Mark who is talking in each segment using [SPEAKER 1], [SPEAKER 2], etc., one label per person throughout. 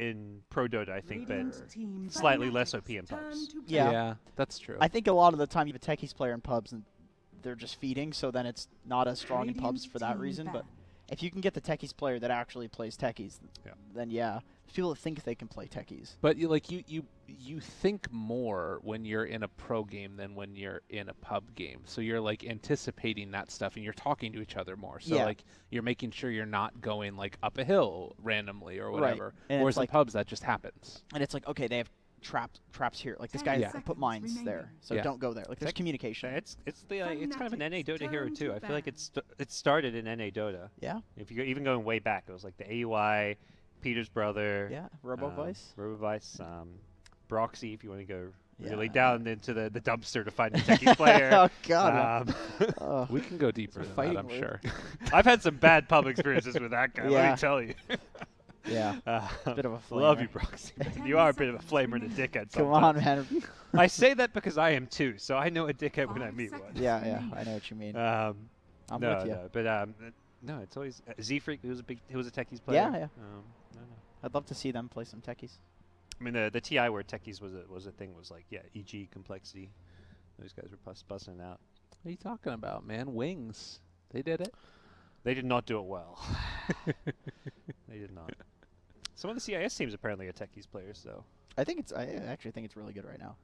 [SPEAKER 1] in Pro Dota, I think, but slightly less OP in pubs.
[SPEAKER 2] Yeah,
[SPEAKER 3] that's true.
[SPEAKER 2] I think a lot of the time you have a techies player in pubs and they're just feeding, so then it's not as strong in pubs for that reason. But if you can get the techies player that actually plays techies, then yeah. There's people that think they can play techies.
[SPEAKER 3] But you think more when you're in a pro game than when you're in a pub game. So you're like anticipating that stuff and you're talking to each other more. So like you're making sure you're not going like up a hill randomly or whatever.
[SPEAKER 2] Right.
[SPEAKER 3] Whereas in pubs that just happens.
[SPEAKER 2] And it's like, okay, they have traps here. Like this guy put mines there, so don't go there. Like there's communication.
[SPEAKER 1] It's kind of an NA Dota hero too. I feel like it started in NA Dota.
[SPEAKER 2] Yeah.
[SPEAKER 1] If you go even going way back, it was like the AUI, Peter's brother.
[SPEAKER 2] Yeah. RoboVice.
[SPEAKER 1] RoboVice. Broxy, if you want to go really down into the dumpster to find a techie player.
[SPEAKER 2] Oh God.
[SPEAKER 3] We can go deeper than that, I'm sure.
[SPEAKER 1] I've had some bad pub experiences with that guy. Let me tell you.
[SPEAKER 2] Yeah, bit of a flamer.
[SPEAKER 1] Love you, Broxy. You are a bit of a flamer and a dickhead sometimes.
[SPEAKER 2] Come on, man.
[SPEAKER 1] I say that because I am too, so I know a dickhead when I meet one.
[SPEAKER 2] Yeah, I know what you mean. I'm with you.
[SPEAKER 1] No, it's always Z-Freak. He was a techies player.
[SPEAKER 2] Yeah. I'd love to see them play some techies.
[SPEAKER 1] I mean, the TI where techies was a thing was like EG complexity. Those guys were busting it out.
[SPEAKER 3] What are you talking about, man? Wings. They did it.
[SPEAKER 1] They did not do it well. They did not. Some of the CIS teams apparently are techies players, though.
[SPEAKER 2] I actually think it's really good right now.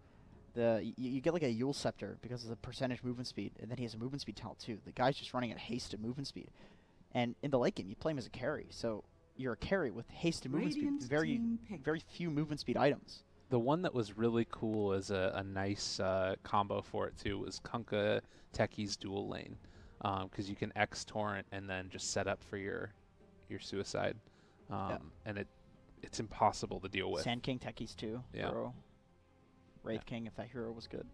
[SPEAKER 2] You get like a Yule Scepter because of the percentage movement speed, and then he has a movement speed talent too. The guy's just running at haste and movement speed. And in the late game, you play him as a carry, so you're a carry with haste and movement speed. Very few movement speed items.
[SPEAKER 3] The one that was really cool as a nice combo for it too was Kunkka Techies dual lane, because you can X torrent and then just set up for your suicide, and it's impossible to deal with.
[SPEAKER 2] Sand King Techies too.
[SPEAKER 3] Yeah.
[SPEAKER 2] Hero. Wraith King if that hero was good.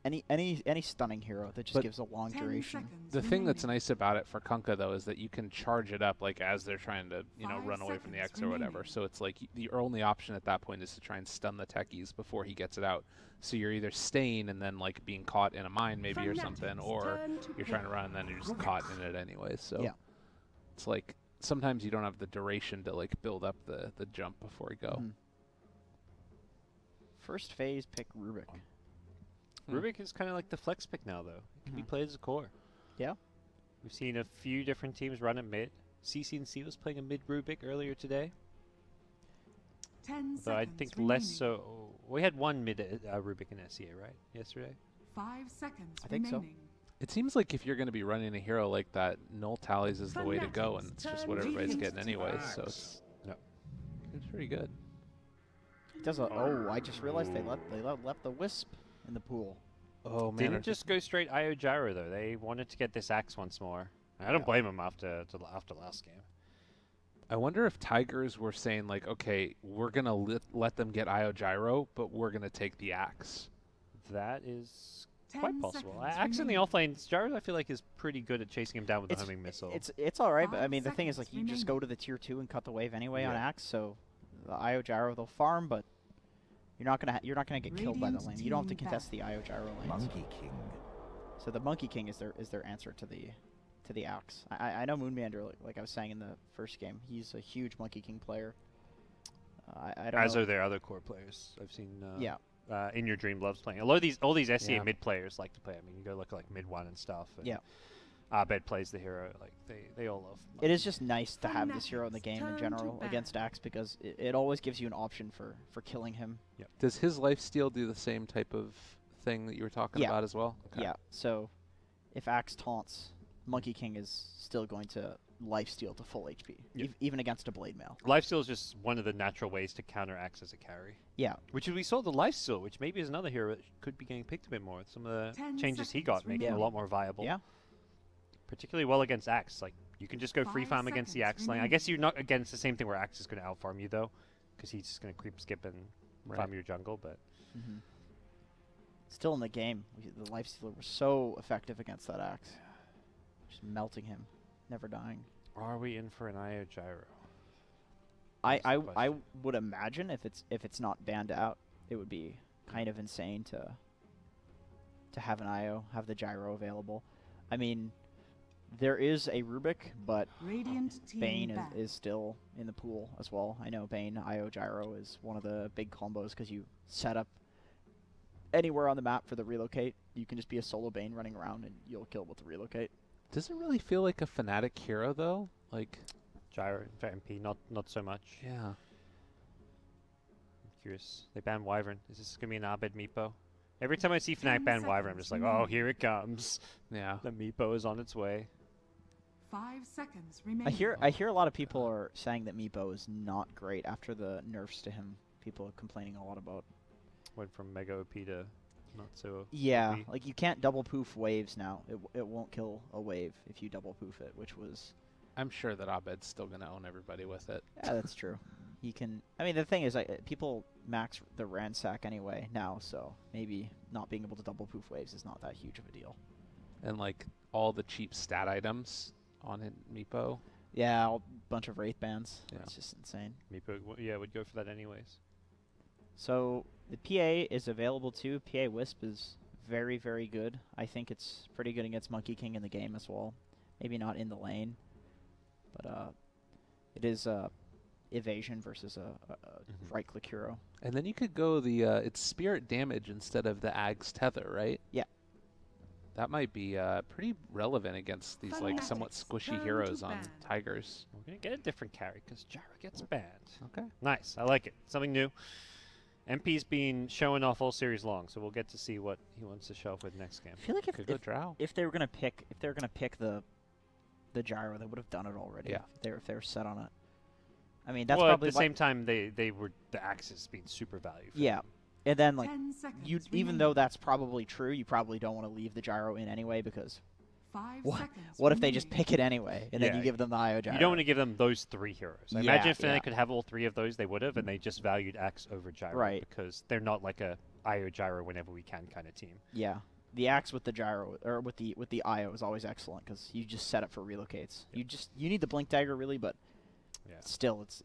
[SPEAKER 2] Any stunning hero that just gives a long duration.
[SPEAKER 3] The thing that's nice about it for Kunkka though is that you can charge it up like as they're trying to run away from the X or whatever. So it's like the only option at that point is to try and stun the techies before he gets it out. So you're either staying and then like being caught in a mine maybe or something, or you're trying to run and then you're just caught in it anyways. So it's like sometimes you don't have the duration to like build up the jump before you go.
[SPEAKER 2] First phase pick Rubik.
[SPEAKER 1] Rubik is kind of like the flex pick now, though. It can be played as a core.
[SPEAKER 2] Yeah.
[SPEAKER 1] We've seen a few different teams run it mid. CCNC was playing a mid Rubik earlier today.
[SPEAKER 4] 10
[SPEAKER 1] Though I think less so. We had one mid Rubik in SEA, right? Yesterday?
[SPEAKER 4] 5 seconds
[SPEAKER 2] I think so.
[SPEAKER 3] It seems like if you're going to be running a hero like that, null tallies is the way to go, and it's just what everybody's getting anyways. So it's pretty good.
[SPEAKER 2] It does I just realized they left the Wisp in the pool.
[SPEAKER 3] Oh man!
[SPEAKER 1] Didn't just go straight IO Gyro though. They wanted to get this axe once more. I don't blame them after last game.
[SPEAKER 3] I wonder if Tigers were saying like, okay, we're gonna let them get IO Gyro, but we're gonna take the axe.
[SPEAKER 1] That is quite possible. Axe in the offlane, Gyro I feel like is pretty good at chasing him down with the homing missile.
[SPEAKER 2] It's all right, but I mean the thing is like you just go to the tier 2 and cut the wave anyway on axe. So the IO Gyro they'll farm, but you're not gonna get killed by the lane. You don't have to contest the IO Gyro lane.
[SPEAKER 5] Monkey King.
[SPEAKER 2] So the Monkey King is their answer to the axe. I know Moonmander, like I was saying in the first game, he's a huge Monkey King player. I don't
[SPEAKER 1] As
[SPEAKER 2] know.
[SPEAKER 1] are their other core players. I've seen. In Your Dream loves playing. A lot of all these SEA mid players like to play. I mean, you go look at like mid one and stuff. And Abed plays the hero. Like they all love.
[SPEAKER 2] It is just nice to have this hero in the game in general against Axe because it always gives you an option for killing him.
[SPEAKER 1] Yep.
[SPEAKER 3] Does his lifesteal do the same type of thing that you were talking about as well? Okay.
[SPEAKER 2] Yeah. So if Axe taunts, Monkey King is still going to lifesteal to full HP, even against a Blade Mail.
[SPEAKER 1] Lifesteal is just one of the natural ways to counter Axe as a carry.
[SPEAKER 2] Yeah.
[SPEAKER 1] Which we saw the lifesteal, which maybe is another hero that could be getting picked a bit more. Some of the changes he got make him a lot more viable.
[SPEAKER 2] Yeah.
[SPEAKER 1] Particularly well against Axe. Like, you can just go free farm against the Axe lane. I guess you're not against the same thing where Axe is going to outfarm you, though, because he's just going to creep, skip, and farm your jungle, but...
[SPEAKER 2] Still in the game, the lifestealer was so effective against that Axe. Just melting him, never dying.
[SPEAKER 1] Are we in for an IO Gyro?
[SPEAKER 2] I would imagine if it's not banned out, it would be kind of insane to have an IO, have the Gyro available. I mean, There is a Rubik, but
[SPEAKER 4] Radiant team
[SPEAKER 2] Bane
[SPEAKER 4] back.
[SPEAKER 2] is still in the pool as well. I know Bane IO Gyro is one of the big combos because you set up anywhere on the map for the relocate. You can just be a solo Bane running around and you'll kill with the relocate.
[SPEAKER 3] Doesn't really feel like a Fnatic hero though. Like
[SPEAKER 1] Gyro for MP, not so much.
[SPEAKER 3] yeah.
[SPEAKER 1] I'm curious. They banned Wyvern. Is this gonna be an Abed Meepo? Every time I see Fnatic
[SPEAKER 4] 10
[SPEAKER 1] ban Wyvern, I'm just like, oh,
[SPEAKER 4] seconds
[SPEAKER 1] here it comes.
[SPEAKER 3] Yeah.
[SPEAKER 1] The Meepo is on its way.
[SPEAKER 4] 5 seconds remaining.
[SPEAKER 2] I hear a lot of people are saying that Meepo is not great after the nerfs to him. People are complaining a lot about.
[SPEAKER 1] Went from Mega OP to not so
[SPEAKER 2] Yeah,
[SPEAKER 1] OP.
[SPEAKER 2] like you can't double poof waves now. It won't kill a wave if you double poof it, which was.
[SPEAKER 3] I'm sure that Abed's still gonna own everybody with it.
[SPEAKER 2] Yeah, that's true. He can. I mean, the thing is, people max the ransack anyway now, so maybe not being able to double poof waves is not that huge of a deal.
[SPEAKER 3] And like all the cheap stat items on it, Meepo.
[SPEAKER 2] Yeah, a bunch of wraith bands.
[SPEAKER 3] Yeah.
[SPEAKER 2] It's just insane.
[SPEAKER 1] Meepo, yeah, would go for that anyways.
[SPEAKER 2] So the PA is available too. PA Wisp is very, very good. I think it's pretty good against Monkey King in the game as well. Maybe not in the lane, but it is evasion versus a right-click hero.
[SPEAKER 3] And then you could go the it's spirit damage instead of the Ag's tether, right?
[SPEAKER 2] Yeah.
[SPEAKER 3] That might be pretty relevant against these like somewhat
[SPEAKER 4] Fanatics,
[SPEAKER 3] squishy
[SPEAKER 4] turn to
[SPEAKER 3] heroes on
[SPEAKER 4] ban.
[SPEAKER 3] Tigers.
[SPEAKER 1] We're gonna get a different carry because Gyro gets banned.
[SPEAKER 3] Okay.
[SPEAKER 1] Nice, I like it. Something new. MP's been showing off all series long, so we'll get to see what he wants to show off with next game.
[SPEAKER 2] I feel like
[SPEAKER 3] Could go Drow.
[SPEAKER 2] if they were gonna pick the gyro, they would have done it already.
[SPEAKER 3] Yeah.
[SPEAKER 2] If they were set on it. I mean, that's
[SPEAKER 1] well,
[SPEAKER 2] probably
[SPEAKER 1] at the same time, they were the axis being super valued.
[SPEAKER 2] Yeah.
[SPEAKER 1] them.
[SPEAKER 2] And then like
[SPEAKER 4] 10 seconds
[SPEAKER 2] even
[SPEAKER 4] remaining.
[SPEAKER 2] though that's probably true, you probably don't want to leave the gyro in anyway because
[SPEAKER 4] 5
[SPEAKER 2] what
[SPEAKER 4] seconds
[SPEAKER 2] what if they just
[SPEAKER 4] remaining.
[SPEAKER 2] pick it anyway and then
[SPEAKER 1] Yeah,
[SPEAKER 2] you give them the IO gyro?
[SPEAKER 1] You don't want to give them those three heroes. I
[SPEAKER 2] Yeah,
[SPEAKER 1] imagine if
[SPEAKER 2] yeah.
[SPEAKER 1] they could have all three of those, they would have, and they just valued Axe over Gyro.
[SPEAKER 2] Right.
[SPEAKER 1] Because they're not like a IO Gyro whenever we can kind of team.
[SPEAKER 2] Yeah. The axe with the gyro or with the IO is always excellent because you just set up for relocates.
[SPEAKER 1] Yep.
[SPEAKER 2] You need the blink dagger really, but
[SPEAKER 1] Yeah.
[SPEAKER 2] still it's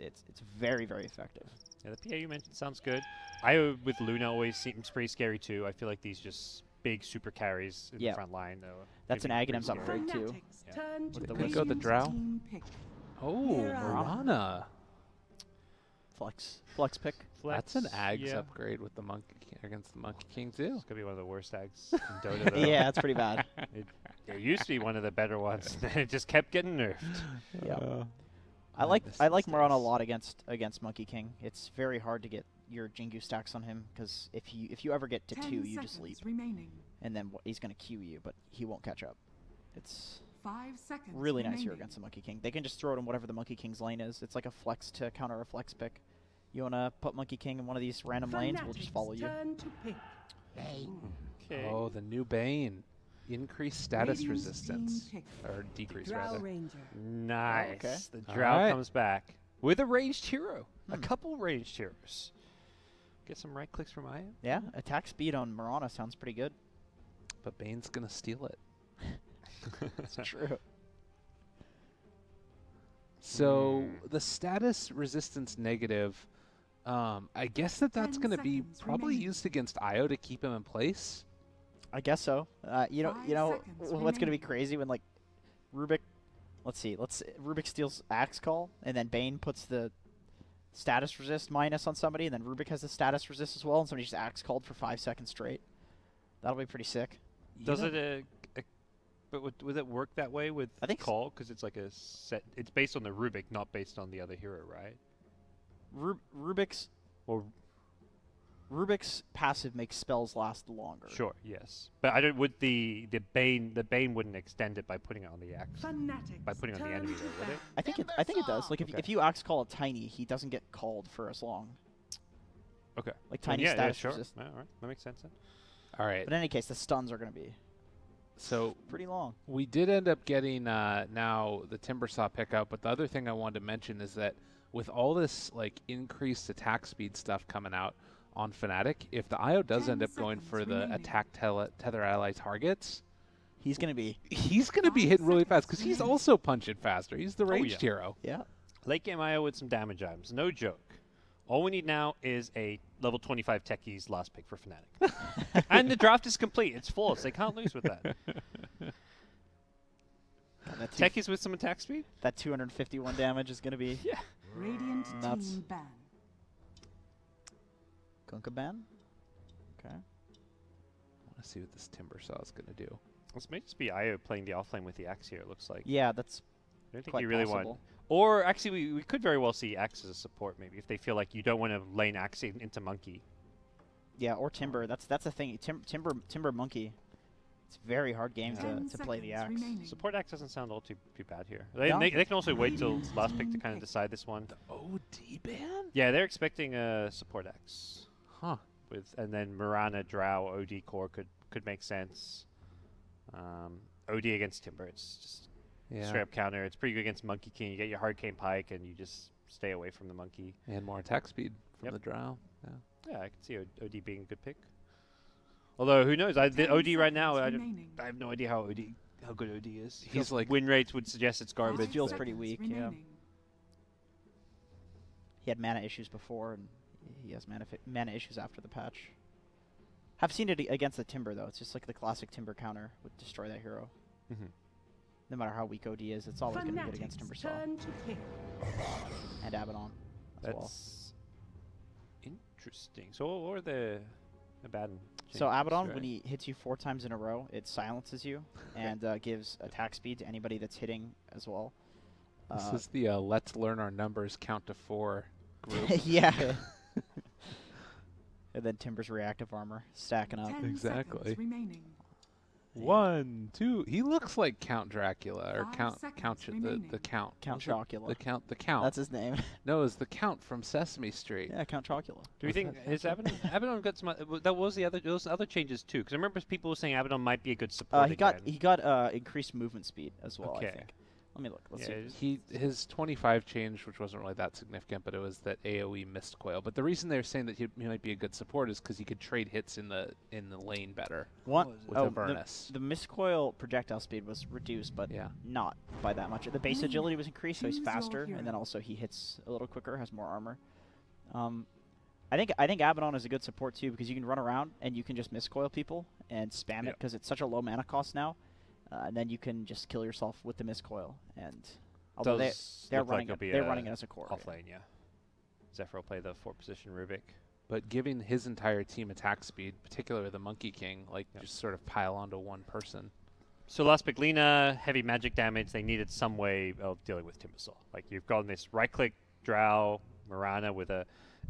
[SPEAKER 2] very, very effective.
[SPEAKER 1] Yeah, the PA you mentioned sounds good. IO with Luna always seems pretty scary too. I feel like these just big super carries in
[SPEAKER 2] Yeah.
[SPEAKER 1] the front line.
[SPEAKER 2] That's an
[SPEAKER 1] gonna be
[SPEAKER 2] Aghanim's
[SPEAKER 1] pretty scary.
[SPEAKER 2] upgrade too.
[SPEAKER 4] Fanatics,
[SPEAKER 1] Yeah.
[SPEAKER 4] turn
[SPEAKER 2] With
[SPEAKER 4] to
[SPEAKER 2] the
[SPEAKER 3] Could go the
[SPEAKER 4] Radiant
[SPEAKER 3] Drow.
[SPEAKER 4] team pick.
[SPEAKER 3] Oh,
[SPEAKER 4] Here are-
[SPEAKER 3] Mirana.
[SPEAKER 2] Flex pick.
[SPEAKER 3] That's an Ag's
[SPEAKER 1] yeah.
[SPEAKER 3] upgrade with the Monkey against the Monkey King too.
[SPEAKER 1] It's gonna be one of the worst Ags in Dota. Though.
[SPEAKER 2] Yeah, it's pretty bad.
[SPEAKER 1] It used to be one of the better ones. Then it just kept getting nerfed.
[SPEAKER 2] Yeah. I
[SPEAKER 3] I
[SPEAKER 2] like
[SPEAKER 3] miss
[SPEAKER 2] I like
[SPEAKER 3] those
[SPEAKER 2] Mirana a
[SPEAKER 3] days.
[SPEAKER 2] lot against Monkey King. It's very hard to get your Jingu stacks on him because if you ever get to
[SPEAKER 4] 10
[SPEAKER 2] 2, you just
[SPEAKER 4] seconds
[SPEAKER 2] leap,
[SPEAKER 4] remaining.
[SPEAKER 2] and then he's gonna Q you, but he won't catch up. It's
[SPEAKER 4] 5 seconds
[SPEAKER 2] really nice here
[SPEAKER 4] remaining.
[SPEAKER 2] against the Monkey King. They can just throw it in whatever the Monkey King's lane is. It's like a flex to counter a flex pick. You wanna put Monkey King in one of these random lanes, we'll just
[SPEAKER 4] Fanatics,
[SPEAKER 2] follow you.
[SPEAKER 4] turn to pick.
[SPEAKER 1] Okay.
[SPEAKER 3] Oh, the new Bane. Increased status
[SPEAKER 4] Radiant
[SPEAKER 3] resistance.
[SPEAKER 4] team pick.
[SPEAKER 3] Or decrease,
[SPEAKER 5] Drow
[SPEAKER 3] rather.
[SPEAKER 5] Ranger.
[SPEAKER 1] Nice.
[SPEAKER 2] okay.
[SPEAKER 1] The
[SPEAKER 3] All
[SPEAKER 1] Drow
[SPEAKER 3] right.
[SPEAKER 1] comes back with a ranged hero. A
[SPEAKER 2] Hmm.
[SPEAKER 1] couple ranged heroes. Get some right clicks from Aya.
[SPEAKER 2] Yeah, attack speed on Mirana sounds pretty good.
[SPEAKER 3] But Bane's going to steal it.
[SPEAKER 2] It's true.
[SPEAKER 3] So the status resistance negative, I guess that's
[SPEAKER 4] 10
[SPEAKER 3] going to be
[SPEAKER 4] seconds
[SPEAKER 3] probably
[SPEAKER 4] remaining.
[SPEAKER 3] used against Io to keep him in place.
[SPEAKER 2] I guess so. You know
[SPEAKER 4] 5 seconds
[SPEAKER 2] what's gonna be
[SPEAKER 4] remaining.
[SPEAKER 2] crazy when like Rubik, Rubik steals Axe Call and then Bane puts the status resist minus on somebody and then Rubik has the status resist as well and somebody just Axe Called for 5 seconds straight. That'll be pretty sick.
[SPEAKER 1] Does it? But would it work that way with
[SPEAKER 2] I think s-
[SPEAKER 1] Call? Because it's like a set. It's based on the Rubik, not based on the other hero, right?
[SPEAKER 2] Rubik's
[SPEAKER 1] Or
[SPEAKER 2] Rubik's passive makes spells last longer.
[SPEAKER 1] sure, yes. But I don't. Would the Bane wouldn't extend it by putting it on the axe?
[SPEAKER 4] Fanatics,
[SPEAKER 1] By putting it on the
[SPEAKER 4] turn
[SPEAKER 1] enemy,
[SPEAKER 4] to
[SPEAKER 1] though, would it?
[SPEAKER 4] ban.
[SPEAKER 2] I think it does. Like
[SPEAKER 1] Okay.
[SPEAKER 2] if you Axe Call a Tiny, he doesn't get called for as long.
[SPEAKER 1] Okay.
[SPEAKER 2] Like
[SPEAKER 1] Then
[SPEAKER 2] Tiny
[SPEAKER 1] yeah,
[SPEAKER 2] status
[SPEAKER 1] sure.
[SPEAKER 2] resist.
[SPEAKER 1] All right, that makes sense. Then.
[SPEAKER 3] All right.
[SPEAKER 2] But in any case, the stuns are gonna be
[SPEAKER 3] So
[SPEAKER 2] pretty long.
[SPEAKER 3] we did end up getting now the Timbersaw pickup, but the other thing I wanted to mention is that with all this like increased attack speed stuff coming out on Fnatic, if the IO does
[SPEAKER 4] 10
[SPEAKER 3] end up going
[SPEAKER 4] seconds
[SPEAKER 3] for the
[SPEAKER 4] remaining.
[SPEAKER 3] attack tether ally targets,
[SPEAKER 2] He's gonna be
[SPEAKER 3] he's going to be
[SPEAKER 4] 5
[SPEAKER 3] hitting really fast
[SPEAKER 4] seconds
[SPEAKER 3] because he's
[SPEAKER 4] remaining.
[SPEAKER 3] also punching faster. He's the
[SPEAKER 1] Oh,
[SPEAKER 3] ranged
[SPEAKER 1] yeah.
[SPEAKER 3] hero.
[SPEAKER 2] yeah.
[SPEAKER 1] Late game IO with some damage items, no joke. All we need now is a level 25 techies last pick for Fnatic. And the draft is complete. It's flawless. They can't lose with that.
[SPEAKER 2] That
[SPEAKER 1] Techies with some attack speed?
[SPEAKER 2] That 251 damage is going to be
[SPEAKER 4] Radiant
[SPEAKER 2] nuts.
[SPEAKER 4] team ban.
[SPEAKER 2] Kunkka ban? Okay.
[SPEAKER 3] I want to see what this Timber Saw is going to do.
[SPEAKER 1] This may just be Io playing the offlane with the Axe here, it looks like.
[SPEAKER 2] Yeah, that's
[SPEAKER 1] I don't think
[SPEAKER 2] quite
[SPEAKER 1] you really
[SPEAKER 2] possible.
[SPEAKER 1] want... Or actually, we could very well see Axe as a support, maybe, if they feel like you don't want to lane Axe into Monkey.
[SPEAKER 2] Yeah, or Timber. That's the thing. Timber Monkey. It's a very hard game to play the Axe.
[SPEAKER 4] Remaining.
[SPEAKER 1] Support Axe doesn't sound all too bad here. They,
[SPEAKER 2] No.
[SPEAKER 1] they can also wait till last pick to kind of decide this one.
[SPEAKER 3] The OD ban?
[SPEAKER 1] Yeah, they're expecting a support Axe.
[SPEAKER 3] Huh.
[SPEAKER 1] And then Mirana, Drow, OD core could make sense. OD against Timber, it's just straight up counter. It's pretty good against Monkey King. You get your Hurricane Pike and you just stay away from the Monkey.
[SPEAKER 3] And more attack speed from the Drow. Yeah.
[SPEAKER 1] Yeah, I can see OD being a good pick. Although, who knows? The OD right now, I have no idea how good OD is.
[SPEAKER 3] He's like
[SPEAKER 1] win rates would suggest it's garbage.
[SPEAKER 2] It feels
[SPEAKER 1] but
[SPEAKER 2] pretty weak, yeah. He had mana issues before, and he has mana issues after the patch. I've seen it against the Timber, though. It's just like the classic Timber counter would destroy that hero. No matter how weak OD is, it's always going to be good against Timber Saw. And Abaddon as well.
[SPEAKER 1] That's interesting. So what are the Abaddon changes,
[SPEAKER 2] So Abaddon,
[SPEAKER 1] right?
[SPEAKER 2] when he hits you 4 times in a row, it silences you and gives attack speed to anybody that's hitting as well.
[SPEAKER 3] This is the let's learn our numbers count to 4 group.
[SPEAKER 2] Yeah. And then Timber's reactive armor stacking up.
[SPEAKER 3] Exactly.
[SPEAKER 4] Remaining.
[SPEAKER 3] 1, 2. He looks like Count Dracula or
[SPEAKER 4] 5
[SPEAKER 3] Count
[SPEAKER 4] seconds
[SPEAKER 3] the
[SPEAKER 4] remaining.
[SPEAKER 3] Count.
[SPEAKER 2] Count
[SPEAKER 3] Was it
[SPEAKER 2] Chocula.
[SPEAKER 3] The Count.
[SPEAKER 2] That's his name.
[SPEAKER 3] No, it's the Count from Sesame Street.
[SPEAKER 2] Yeah, Count Chocula.
[SPEAKER 1] Do we think is Abaddon got some? That was those other changes too. Because I remember people were saying Abaddon might be a good support.
[SPEAKER 2] He got increased movement speed as well.
[SPEAKER 1] Okay.
[SPEAKER 2] I think. Let me look. Let's
[SPEAKER 1] Yeah,
[SPEAKER 2] see.
[SPEAKER 3] His 25 change, which wasn't really that significant, but it was that AOE missed coil. But the reason they're saying that he might be a good support is because he could trade hits in the lane better.
[SPEAKER 2] With
[SPEAKER 3] Avernus.
[SPEAKER 2] The miscoil projectile speed was reduced, but not by that much. The base agility was increased, so he's faster, and then also he hits a little quicker, has more armor. I think Abaddon is a good support too because you can run around and you can just miscoil people and spam it because it's such a low mana cost now. And then you can just kill yourself with the miscoil. And although they're running it as a core.
[SPEAKER 1] Offlane, yeah. Zephyr will play the 4-position Rubik.
[SPEAKER 3] But giving his entire team attack speed, particularly the Monkey King, just sort of pile onto one person.
[SPEAKER 1] So last pick, Lina, heavy magic damage. They needed some way of dealing with Timber Saw. Like you've gotten this right-click Drow, Mirana with a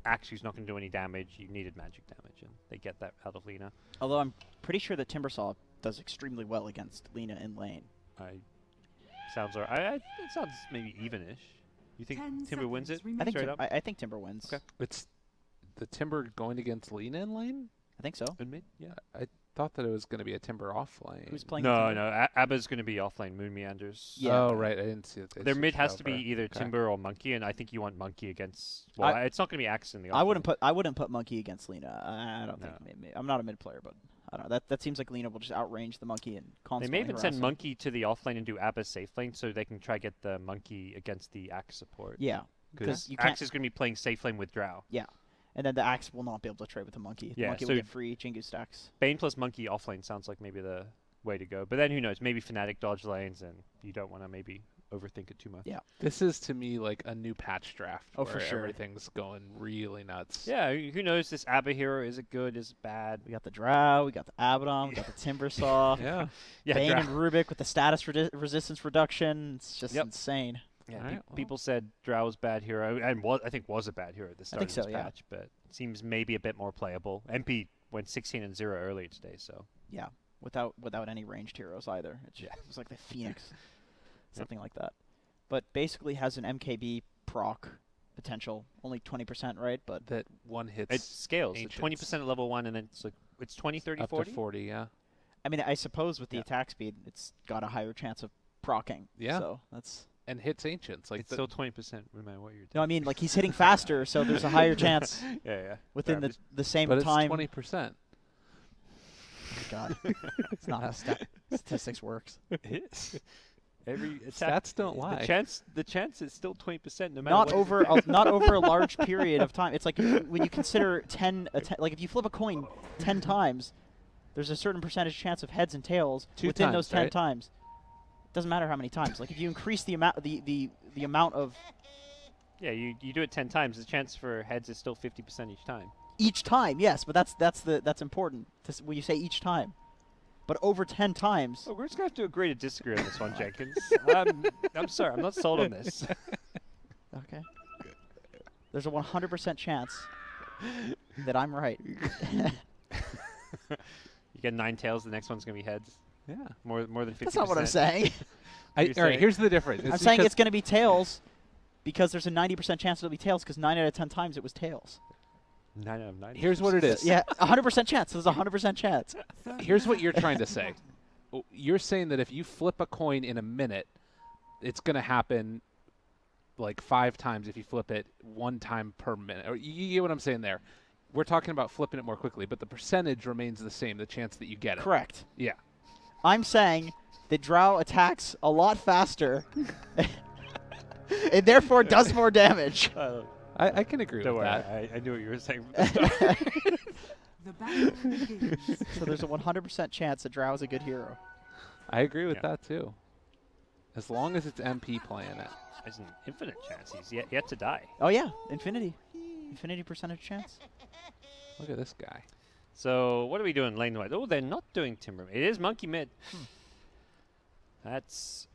[SPEAKER 1] axe who's not going to do any damage. You needed magic damage, and they get that out of Lina.
[SPEAKER 2] Although I'm pretty sure that Timber Saw does extremely well against Lina in lane.
[SPEAKER 1] It sounds maybe even-ish. You think Timber wins it?
[SPEAKER 2] I think Timber wins.
[SPEAKER 1] Okay.
[SPEAKER 3] It's the Timber going against Lina in lane?
[SPEAKER 2] I think so.
[SPEAKER 1] In mid? Yeah.
[SPEAKER 3] I thought that it was going to be a Timber off lane.
[SPEAKER 2] Who's playing?
[SPEAKER 1] No. Abba's going to be offlane. Moon Meanders.
[SPEAKER 2] Yeah.
[SPEAKER 3] Oh, right. I didn't see that.
[SPEAKER 1] Their mid has to be either Timber or Monkey, and I think you want Monkey against. Well, it's not going to be Axe in the. Offlane.
[SPEAKER 2] I wouldn't put Monkey against Lina. I don't think. I'm not a mid player, but I don't know. That seems like Lina will just outrange the Monkey and constantly.
[SPEAKER 1] They may even send Monkey to the offlane and do Abba's safe lane, so they can try get the Monkey against the Axe support.
[SPEAKER 2] Yeah,
[SPEAKER 1] because Axe is going to be playing safe lane with Drow.
[SPEAKER 2] Yeah. And then the Axe will not be able to trade with the Monkey. The Monkey will get free Jenkins stacks.
[SPEAKER 1] Bane plus Monkey offlane sounds like maybe the way to go. But then who knows? Maybe Fnatic dodge lanes, and you don't want to maybe overthink it too much.
[SPEAKER 2] Yeah.
[SPEAKER 3] This is, to me, like a new patch draft.
[SPEAKER 2] Oh, for sure.
[SPEAKER 3] Everything's going really nuts.
[SPEAKER 1] Yeah, who knows? This Abba hero, is it good? Is it bad?
[SPEAKER 2] We got the Drow, we got the Abaddon, we got the Timber Saw.
[SPEAKER 3] Yeah.
[SPEAKER 2] Bane and Rubik with the status resistance reduction. It's just insane.
[SPEAKER 1] Yeah, people said Drow was a bad hero, and I think was a bad hero at the start of this patch, but seems maybe a bit more playable. MP went 16-0 earlier today, so
[SPEAKER 2] yeah, without any ranged heroes either. It was like the Phoenix, something like that. But basically has an MKB proc potential, only 20%, right? But
[SPEAKER 3] that one hits.
[SPEAKER 1] It scales. 20% at level 1, and then it's 20, 30,
[SPEAKER 3] up
[SPEAKER 1] 40?
[SPEAKER 3] to 40, yeah.
[SPEAKER 2] I mean, I suppose with the attack speed, it's got a higher chance of proccing.
[SPEAKER 3] Yeah.
[SPEAKER 2] So that's.
[SPEAKER 3] And hits Ancients. Like
[SPEAKER 1] it's still 20%, no matter what you're doing.
[SPEAKER 2] No, I mean, like, he's hitting faster, so there's a higher chance
[SPEAKER 1] yeah.
[SPEAKER 2] within the same
[SPEAKER 3] but
[SPEAKER 2] time.
[SPEAKER 3] But it's 20%.
[SPEAKER 2] Oh, God. It's not how statistics works.
[SPEAKER 1] It is. Every attack,
[SPEAKER 3] stats don't lie.
[SPEAKER 1] The chance is still 20%, no matter what.
[SPEAKER 2] Not over a large period of time. It's like when you consider 10, like if you flip a coin 10 times, there's a certain percentage chance of heads and tails within those 10 times. Doesn't matter how many times. Like if you increase the amount, the amount of
[SPEAKER 1] Yeah, you do it 10 times. The chance for heads is still 50% each time.
[SPEAKER 2] each time, yes, but that's important when you say each time. But over 10 times.
[SPEAKER 1] Oh, we're just gonna have to agree to disagree on this one, Jenkins. I'm sorry, I'm not sold on this.
[SPEAKER 2] Okay. There's a 100% chance that I'm right.
[SPEAKER 1] You get 9 tails. The next one's gonna be heads.
[SPEAKER 3] Yeah.
[SPEAKER 1] More than 50%.
[SPEAKER 2] That's not what I'm saying.
[SPEAKER 3] All
[SPEAKER 1] You're
[SPEAKER 3] right,
[SPEAKER 1] saying-
[SPEAKER 3] here's the difference.
[SPEAKER 2] I'm saying it's going to be tails because there's a 90% chance it'll be tails because 9 out of 10 times it was tails.
[SPEAKER 1] 9 out of 9.
[SPEAKER 3] Here's what it is.
[SPEAKER 2] Yeah, 100% chance. There's a 100% chance.
[SPEAKER 3] Here's what you're trying to say. You're saying that if you flip a coin in a minute, it's going to happen like 5 times if you flip it 1 time per minute. Or you get what I'm saying there. We're talking about flipping it more quickly, but the percentage remains the same, the chance that you get it.
[SPEAKER 2] Correct.
[SPEAKER 3] Yeah.
[SPEAKER 2] I'm saying that Drow attacks a lot faster and therefore does more damage.
[SPEAKER 3] I can agree
[SPEAKER 1] Don't
[SPEAKER 3] with
[SPEAKER 1] worry,
[SPEAKER 3] that.
[SPEAKER 1] I knew what you were saying.
[SPEAKER 4] The battle begins.
[SPEAKER 2] So there's a 100% chance that Drow is a good hero.
[SPEAKER 3] I agree with
[SPEAKER 1] Yeah.
[SPEAKER 3] that too. As long as it's MP playing it.
[SPEAKER 1] There's an infinite chance. He's yet to die.
[SPEAKER 2] Oh yeah, infinity. Infinity percentage chance.
[SPEAKER 3] Look at this guy.
[SPEAKER 1] So what are we doing lane wise? Oh, they're not doing Timber. It is Monkey mid. That's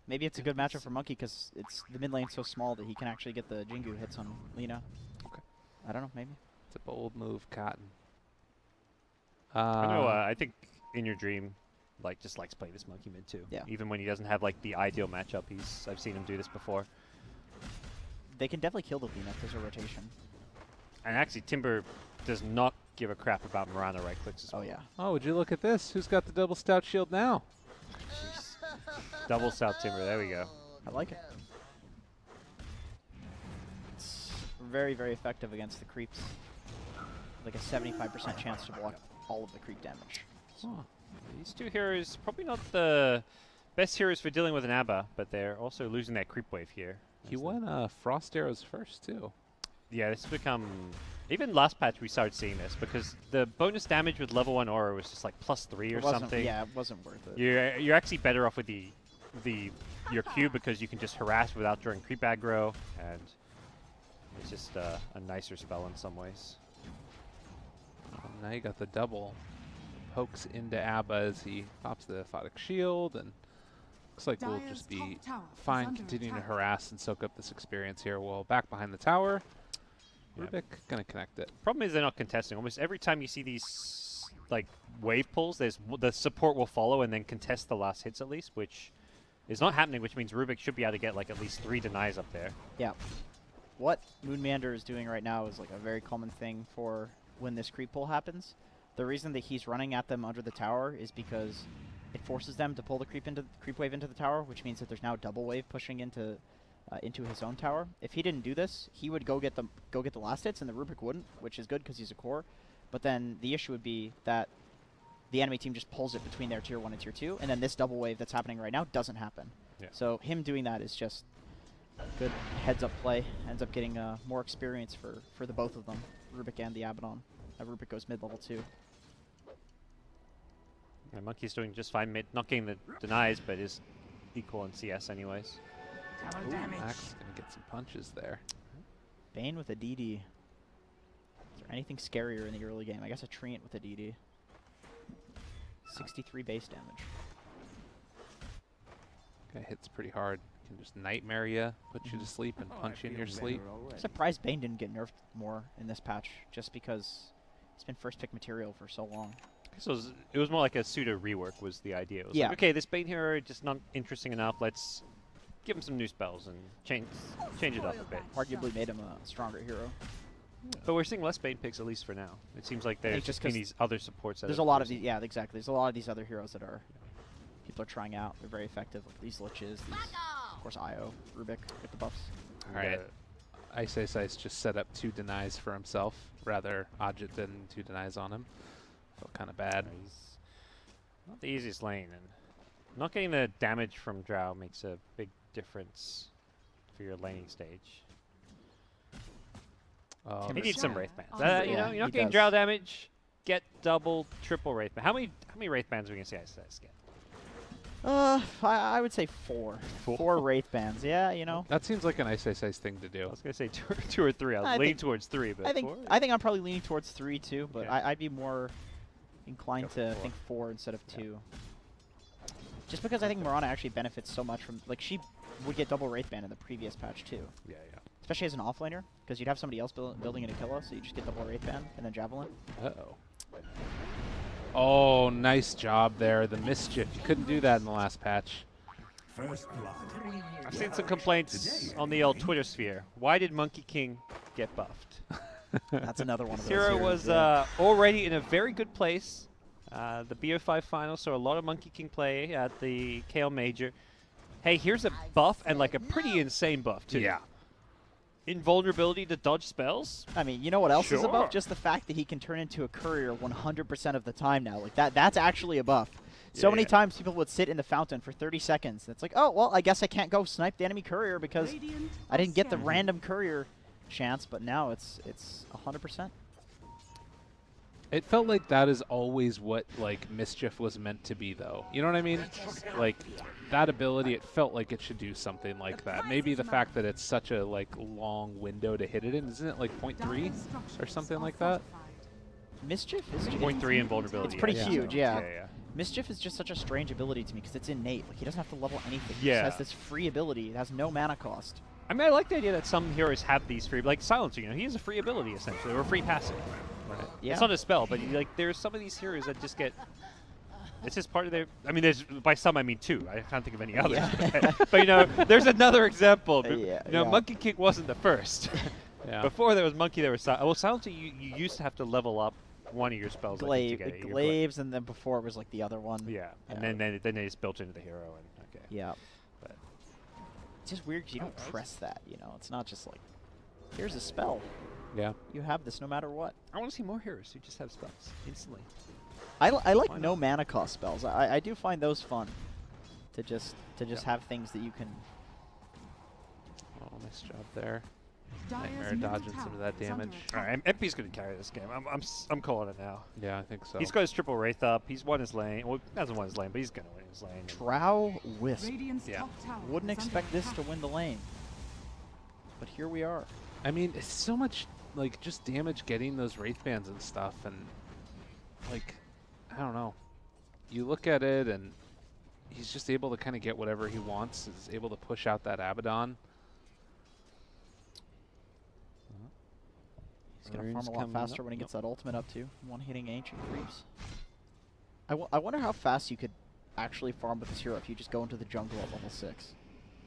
[SPEAKER 2] Maybe it's a good matchup for Monkey because it's the mid lane's so small that he can actually get the Jingu hits on Lina.
[SPEAKER 3] Okay.
[SPEAKER 2] I don't know, maybe.
[SPEAKER 3] It's a bold move, Cotton.
[SPEAKER 1] I know. I think in your dream, just likes playing this Monkey mid too.
[SPEAKER 2] Yeah.
[SPEAKER 1] Even when he doesn't have the ideal matchup, I've seen him do this before.
[SPEAKER 2] They can definitely kill the Lina if there's a rotation.
[SPEAKER 1] And actually, Timber does not give a crap about Mirana right clicks as well.
[SPEAKER 2] Oh yeah.
[SPEAKER 3] Oh, would you look at this? Who's got the double stout shield now?
[SPEAKER 1] Jeez. Double South Timber. There we go.
[SPEAKER 2] I like it. It's very, very effective against the creeps. Like a 75% chance to block all of the creep damage.
[SPEAKER 3] Oh.
[SPEAKER 1] These two heroes probably not the best heroes for dealing with an ABBA, but they're also losing that creep wave here.
[SPEAKER 3] He
[SPEAKER 1] As the-
[SPEAKER 3] went Frost Arrows first, too.
[SPEAKER 1] Yeah, this has become... Even last patch we started seeing this, because the bonus damage with level 1 aura was just +3 or
[SPEAKER 2] It wasn't-
[SPEAKER 1] something.
[SPEAKER 2] Yeah, it wasn't worth it.
[SPEAKER 1] You're actually better off with your Q because you can just harass without drawing creep aggro, and it's just a nicer spell in some ways.
[SPEAKER 3] Now you got the double. Pokes into ABBA as he pops the Photic Shield, and looks like we'll
[SPEAKER 4] Dire's
[SPEAKER 3] just be
[SPEAKER 4] top tower is
[SPEAKER 3] fine
[SPEAKER 4] under
[SPEAKER 3] continuing to
[SPEAKER 4] attack.
[SPEAKER 3] harass and soak up this experience here. Well, back behind the tower.
[SPEAKER 1] Yeah.
[SPEAKER 3] Rubik gonna connect it.
[SPEAKER 1] Problem is they're not contesting. Almost every time you see these wave pulls, the support will follow and then contest the last hits at least, which is not happening, which means Rubik should be able to get at least 3 denies up there.
[SPEAKER 2] Yeah. What Moonmander is doing right now is a very common thing for when this creep pull happens. The reason that he's running at them under the tower is because it forces them to pull the creep wave into the tower, which means that there's now a double wave pushing into his own tower. If he didn't do this, he would go get the last hits, and the Rubik wouldn't, which is good because he's a core. But then the issue would be that the enemy team just pulls it between their tier 1 and tier 2, and then this double wave that's happening right now doesn't happen.
[SPEAKER 1] Yeah.
[SPEAKER 2] So him doing that is just good heads-up play. Ends up getting more experience for the both of them, Rubik and the Abaddon. Rubik goes mid-level 2.
[SPEAKER 1] And Monkey's doing just fine mid, not getting the denies, but is equal in CS anyways.
[SPEAKER 3] Ooh, Max gonna get some punches there.
[SPEAKER 2] Bane with a DD. Is there anything scarier in the early game? I guess a Treant with a DD. 63 base damage.
[SPEAKER 3] Guy hits pretty hard. Can just nightmare you, put you to sleep, and punch you in your sleep.
[SPEAKER 2] I'm surprised Bane didn't get nerfed more in this patch, just because he's been first pick material for so long.
[SPEAKER 1] So it was more like a pseudo rework was the idea. It was
[SPEAKER 2] Yeah.
[SPEAKER 1] okay, this Bane hero just not interesting enough. Let's give him some new spells and change it up a bit.
[SPEAKER 2] Arguably made him a stronger hero.
[SPEAKER 1] But we're seeing less Bane picks, at least for now. It seems like there's
[SPEAKER 2] just
[SPEAKER 1] just been
[SPEAKER 2] 'cause
[SPEAKER 1] these other supports. That
[SPEAKER 2] There's a lot of these, yeah, exactly. There's a lot of these other heroes that people are trying out. They're very effective, like these Liches, of course Io, Rubik with the buffs.
[SPEAKER 3] All right. Ice just set up 2 denies for himself. Rather, Ajit didn't 2 denies on him. Felt kind of bad.
[SPEAKER 1] He's not the easiest lane, and not getting the damage from Drow makes a big difference for your laning stage.
[SPEAKER 3] Oh,
[SPEAKER 1] He
[SPEAKER 2] Timber's
[SPEAKER 1] needs some
[SPEAKER 4] Sure.
[SPEAKER 1] Wraith bands.
[SPEAKER 4] Yeah,
[SPEAKER 1] You're
[SPEAKER 2] he
[SPEAKER 1] not getting
[SPEAKER 2] does.
[SPEAKER 1] Drow damage. Get double, triple Wraith band. How many Wraith bands are we gonna see Ice get?
[SPEAKER 2] I would say 4. 4 Wraith bands. Yeah, you know.
[SPEAKER 3] That seems like a nice thing to
[SPEAKER 1] I
[SPEAKER 3] do.
[SPEAKER 1] was gonna say two or three. I was leaning towards 3, but
[SPEAKER 2] I think
[SPEAKER 1] 4?
[SPEAKER 2] I'm probably leaning towards 3 too, but
[SPEAKER 1] Okay.
[SPEAKER 2] I'd be more inclined
[SPEAKER 1] Go for
[SPEAKER 2] to
[SPEAKER 1] 4.
[SPEAKER 2] think 4 instead of 2. Just because I think Mirana actually benefits so much from, like, she would get double Wraith Band in the previous patch too.
[SPEAKER 1] Yeah.
[SPEAKER 2] Especially as an offlaner, because you'd have somebody else building in a kill us, so you just get double Wraith Band and then Javelin.
[SPEAKER 3] Uh-oh. Oh, nice job there. The mischief. You couldn't do that in the last patch.
[SPEAKER 5] First blood.
[SPEAKER 1] I've seen some complaints on the old Twitter sphere. Why did Monkey King get buffed?
[SPEAKER 2] That's another one of those.
[SPEAKER 1] Hero
[SPEAKER 2] heroes,
[SPEAKER 1] was
[SPEAKER 2] yeah.
[SPEAKER 1] already in a very good place. The BO5 final saw a lot of Monkey King play at the KL Major. Hey, here's a buff, and like a pretty insane buff too.
[SPEAKER 3] Yeah.
[SPEAKER 1] Invulnerability to dodge spells.
[SPEAKER 2] I mean, you know what else is a
[SPEAKER 1] Sure.
[SPEAKER 2] buff? Just the fact that he can turn into a courier 100% of the time now. Like that's actually a buff. So many
[SPEAKER 1] Yeah.
[SPEAKER 2] times people would sit in the fountain for 30 seconds. And it's like, oh, well, I guess I can't go snipe the enemy courier because
[SPEAKER 4] Radiant
[SPEAKER 2] I didn't get the
[SPEAKER 4] scanning.
[SPEAKER 2] random courier chance, but now it's 100%.
[SPEAKER 3] It felt like that is always what like mischief was meant to be, though. You know what I mean? Like that ability, it felt like it should do something like that. Maybe the fact that it's such a like long window to hit it in, isn't it like 0.3 or something like that?
[SPEAKER 2] Mischief is
[SPEAKER 1] 0.3 invulnerability.
[SPEAKER 2] It's pretty
[SPEAKER 1] yeah.
[SPEAKER 2] huge, yeah.
[SPEAKER 1] Yeah.
[SPEAKER 2] Mischief is just such a strange ability to me because it's innate. Like he doesn't have to level anything. He
[SPEAKER 1] Yeah.
[SPEAKER 2] just has this free ability. It has no mana cost.
[SPEAKER 1] I mean, I like the idea that some heroes have these free, like Silencer. You know, he has a free ability essentially, or a free passive. Right?
[SPEAKER 2] Yeah.
[SPEAKER 1] It's not a spell, but like there's some of these heroes that just get. It's just part of their. I mean, there's by some I mean 2. I can't think of any others.
[SPEAKER 2] Yeah.
[SPEAKER 1] But you know, there's another example.
[SPEAKER 2] Yeah,
[SPEAKER 1] You know,
[SPEAKER 2] yeah.
[SPEAKER 1] Monkey King wasn't the first.
[SPEAKER 3] Yeah.
[SPEAKER 1] Before there was Monkey, there was well, Silencer. You used to have to level up one of your spells. I think, to get it. Your
[SPEAKER 2] Glaives, and then before it was like the other one.
[SPEAKER 1] Yeah, and
[SPEAKER 2] Yeah.
[SPEAKER 1] then they just built into the hero. And okay.
[SPEAKER 2] Yeah.
[SPEAKER 1] But
[SPEAKER 2] It's just weird because you don't press that, you know? It's not just like, here's a spell.
[SPEAKER 3] Yeah.
[SPEAKER 2] You have this no matter what.
[SPEAKER 1] I want to see more heroes who just have spells instantly.
[SPEAKER 2] I like
[SPEAKER 1] Why
[SPEAKER 2] no
[SPEAKER 1] not?
[SPEAKER 2] mana cost spells. I do find those fun. To just have things that you can.
[SPEAKER 3] Oh, nice job there.
[SPEAKER 4] Dire's
[SPEAKER 3] Nightmare
[SPEAKER 4] middle
[SPEAKER 3] dodging some
[SPEAKER 4] tower
[SPEAKER 3] of that
[SPEAKER 4] is under
[SPEAKER 3] damage.
[SPEAKER 4] attack.
[SPEAKER 1] All right, MP's going to carry this game. I'm calling it now.
[SPEAKER 3] Yeah, I think so.
[SPEAKER 1] He's got his triple wraith up. He's won his lane. Well, he hasn't won his lane, but he's going to win his lane.
[SPEAKER 2] Drow Wisp.
[SPEAKER 4] Radiant's
[SPEAKER 1] Yeah.
[SPEAKER 4] top tower
[SPEAKER 2] Wouldn't
[SPEAKER 4] is under
[SPEAKER 2] expect this to
[SPEAKER 4] attack.
[SPEAKER 2] win the lane. But here we are.
[SPEAKER 3] I mean, it's so much like just damage getting those wraith bands and stuff, and like I don't know. You look at it, and he's just able to kind of get whatever he wants. Is able to push out that Abaddon.
[SPEAKER 2] He's going to
[SPEAKER 3] Maroon's
[SPEAKER 2] farm a lot
[SPEAKER 3] coming
[SPEAKER 2] faster
[SPEAKER 3] up.
[SPEAKER 2] when he gets that ultimate up too. One-hitting ancient creeps. I wonder how fast you could actually farm with this hero if you just go into the jungle at level 6.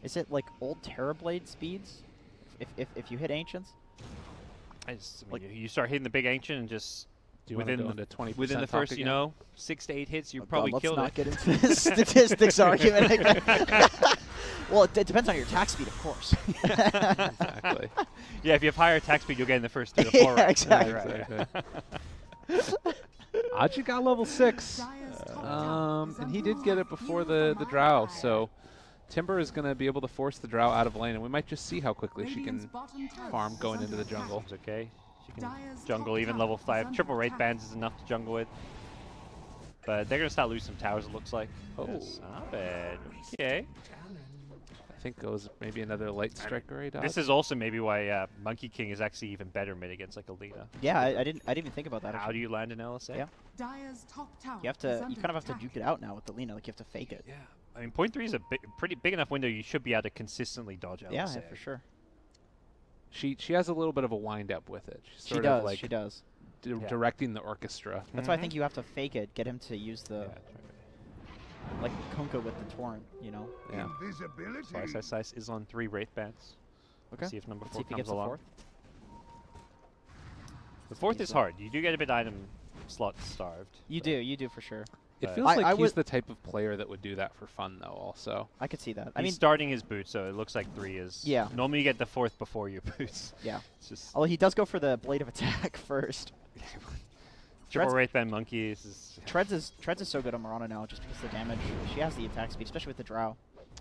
[SPEAKER 2] Is it like old Terrorblade speeds? If you hit ancients?
[SPEAKER 1] I mean, you start hitting the big ancient and just
[SPEAKER 3] Do you want to
[SPEAKER 1] within
[SPEAKER 3] go
[SPEAKER 1] the,
[SPEAKER 3] into 20%
[SPEAKER 1] within the
[SPEAKER 3] talk
[SPEAKER 1] first, you
[SPEAKER 3] again?
[SPEAKER 1] know, 6 to 8 hits, you
[SPEAKER 2] Oh
[SPEAKER 1] probably
[SPEAKER 2] God,
[SPEAKER 1] killed
[SPEAKER 2] let's
[SPEAKER 1] it.
[SPEAKER 2] not get into this statistics argument again. Well, it depends on your attack speed, of course.
[SPEAKER 3] Exactly.
[SPEAKER 1] Yeah, if you have higher attack speed, you'll get in the first 3 or 4
[SPEAKER 2] Yeah,
[SPEAKER 1] rounds.
[SPEAKER 2] exactly.
[SPEAKER 1] Right.
[SPEAKER 3] Aji got level 6.
[SPEAKER 4] Dire's top tower is
[SPEAKER 3] And he
[SPEAKER 4] under
[SPEAKER 3] did get it
[SPEAKER 4] attack.
[SPEAKER 3] before
[SPEAKER 4] Heal
[SPEAKER 3] the
[SPEAKER 4] from
[SPEAKER 3] Drow,
[SPEAKER 4] ally.
[SPEAKER 3] so Timber is going to be able to force the Drow out of lane, and we might just see how quickly she
[SPEAKER 4] Radiant's
[SPEAKER 3] can
[SPEAKER 4] bottom tower
[SPEAKER 3] farm
[SPEAKER 4] is
[SPEAKER 3] going
[SPEAKER 4] under
[SPEAKER 3] into the
[SPEAKER 4] attack.
[SPEAKER 3] jungle.
[SPEAKER 1] It's okay. She can
[SPEAKER 4] Dire's
[SPEAKER 1] jungle
[SPEAKER 4] top
[SPEAKER 1] even
[SPEAKER 4] tower
[SPEAKER 1] level
[SPEAKER 4] is
[SPEAKER 1] 5.
[SPEAKER 4] under
[SPEAKER 1] Triple wraith
[SPEAKER 4] attack.
[SPEAKER 1] bands is enough to jungle with. But they're going to start losing some towers, it looks like.
[SPEAKER 3] Oh.
[SPEAKER 1] Yes, not bad. Okay.
[SPEAKER 3] I think goes maybe another light striker dodge.
[SPEAKER 1] This is also maybe why Monkey King is actually even better mid against like Alina.
[SPEAKER 2] Yeah, I didn't even think about that.
[SPEAKER 1] How
[SPEAKER 2] Actually.
[SPEAKER 1] do you land an LSA?
[SPEAKER 2] Yeah.
[SPEAKER 4] Dire's top tower
[SPEAKER 2] You have
[SPEAKER 4] is
[SPEAKER 2] to. You
[SPEAKER 4] under
[SPEAKER 2] kind of have to
[SPEAKER 4] attack.
[SPEAKER 2] duke it out now with the Lina. Like you have to fake it.
[SPEAKER 1] Yeah. I mean, 0.3 is a pretty big enough window. You should be able to consistently dodge LSA.
[SPEAKER 2] Yeah, for sure.
[SPEAKER 3] She has a little bit of a wind up with it. She's
[SPEAKER 2] She
[SPEAKER 3] sort
[SPEAKER 2] does.
[SPEAKER 3] of like
[SPEAKER 2] She does.
[SPEAKER 1] Yeah.
[SPEAKER 3] directing the orchestra.
[SPEAKER 2] That's why I think you have to fake it. Get him to use the like Kunkka with the torrent. You know.
[SPEAKER 3] Yeah.
[SPEAKER 5] Invisibility.
[SPEAKER 1] Slice is on 3 wraith bands.
[SPEAKER 2] Okay.
[SPEAKER 1] See if number
[SPEAKER 2] Let's
[SPEAKER 1] 4
[SPEAKER 2] see if he
[SPEAKER 1] comes
[SPEAKER 2] gets the
[SPEAKER 1] along.
[SPEAKER 2] 4th.
[SPEAKER 1] The 4th
[SPEAKER 2] He's
[SPEAKER 1] is hard. You do get a bit item slot starved.
[SPEAKER 2] You
[SPEAKER 1] but-
[SPEAKER 2] do. You do for sure.
[SPEAKER 3] It
[SPEAKER 1] But-
[SPEAKER 3] feels
[SPEAKER 2] I
[SPEAKER 3] like he's
[SPEAKER 2] would-
[SPEAKER 3] the type of player that would do that for fun, though. Also,
[SPEAKER 2] I could see that.
[SPEAKER 1] He's
[SPEAKER 2] I mean,
[SPEAKER 1] starting his boots, so it looks like 3 is.
[SPEAKER 2] Yeah.
[SPEAKER 1] Normally you get the 4th before your boots.
[SPEAKER 2] yeah.
[SPEAKER 1] It's just
[SPEAKER 2] Although he does go for the blade of attack first.
[SPEAKER 1] triple
[SPEAKER 2] Threads-
[SPEAKER 1] wraith band monkey. This is
[SPEAKER 2] Treads is so good on Mirana now, just because of the damage. She has the attack speed, especially with the Drow.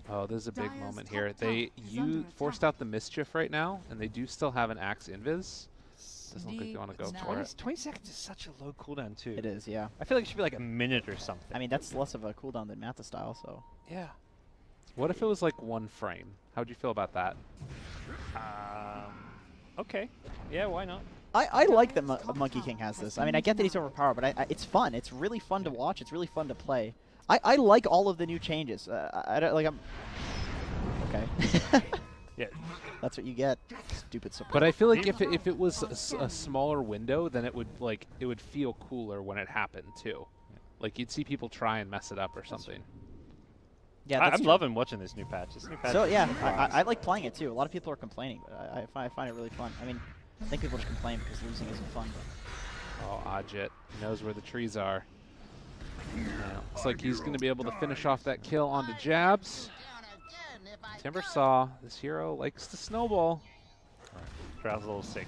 [SPEAKER 3] oh, this is a big
[SPEAKER 4] Dire's
[SPEAKER 3] moment
[SPEAKER 4] top
[SPEAKER 3] here.
[SPEAKER 4] tower
[SPEAKER 3] They
[SPEAKER 4] is under
[SPEAKER 3] forced
[SPEAKER 4] attack.
[SPEAKER 3] out the mischief right now, and they do still have an axe invis. Doesn't look like they want to go for it.
[SPEAKER 1] 20 seconds is such a low cooldown too.
[SPEAKER 2] It is, yeah.
[SPEAKER 1] I feel like it should be like a minute or something.
[SPEAKER 2] I mean, that's less of a cooldown than Mata style, so.
[SPEAKER 1] Yeah.
[SPEAKER 3] What if it was like 1 frame? How would you feel about that?
[SPEAKER 1] Okay. Yeah, why not?
[SPEAKER 2] I like that Monkey King has this. I mean, I get that he's overpowered, but it's fun. It's really fun to watch. It's really fun to play. I like all of the new changes. I don't like. I'm okay.
[SPEAKER 1] Yeah.
[SPEAKER 2] That's what you get. Stupid support.
[SPEAKER 3] But I feel like if it was a smaller window, then it would feel cooler when it happened too. Like you'd see people try and mess it up or something.
[SPEAKER 2] Yeah,
[SPEAKER 1] I'm
[SPEAKER 2] true.
[SPEAKER 1] loving watching this new patch. This new patch.
[SPEAKER 2] So yeah, I like playing it too. A lot of people are complaining, but I find it really fun. I mean, I think people just complain because losing isn't fun. But.
[SPEAKER 3] Oh, Ajit knows where the trees are. Yeah, looks like he's going to be able to finish off that kill onto Jabs. Timber saw this hero likes to snowball.
[SPEAKER 1] Drow's level 6.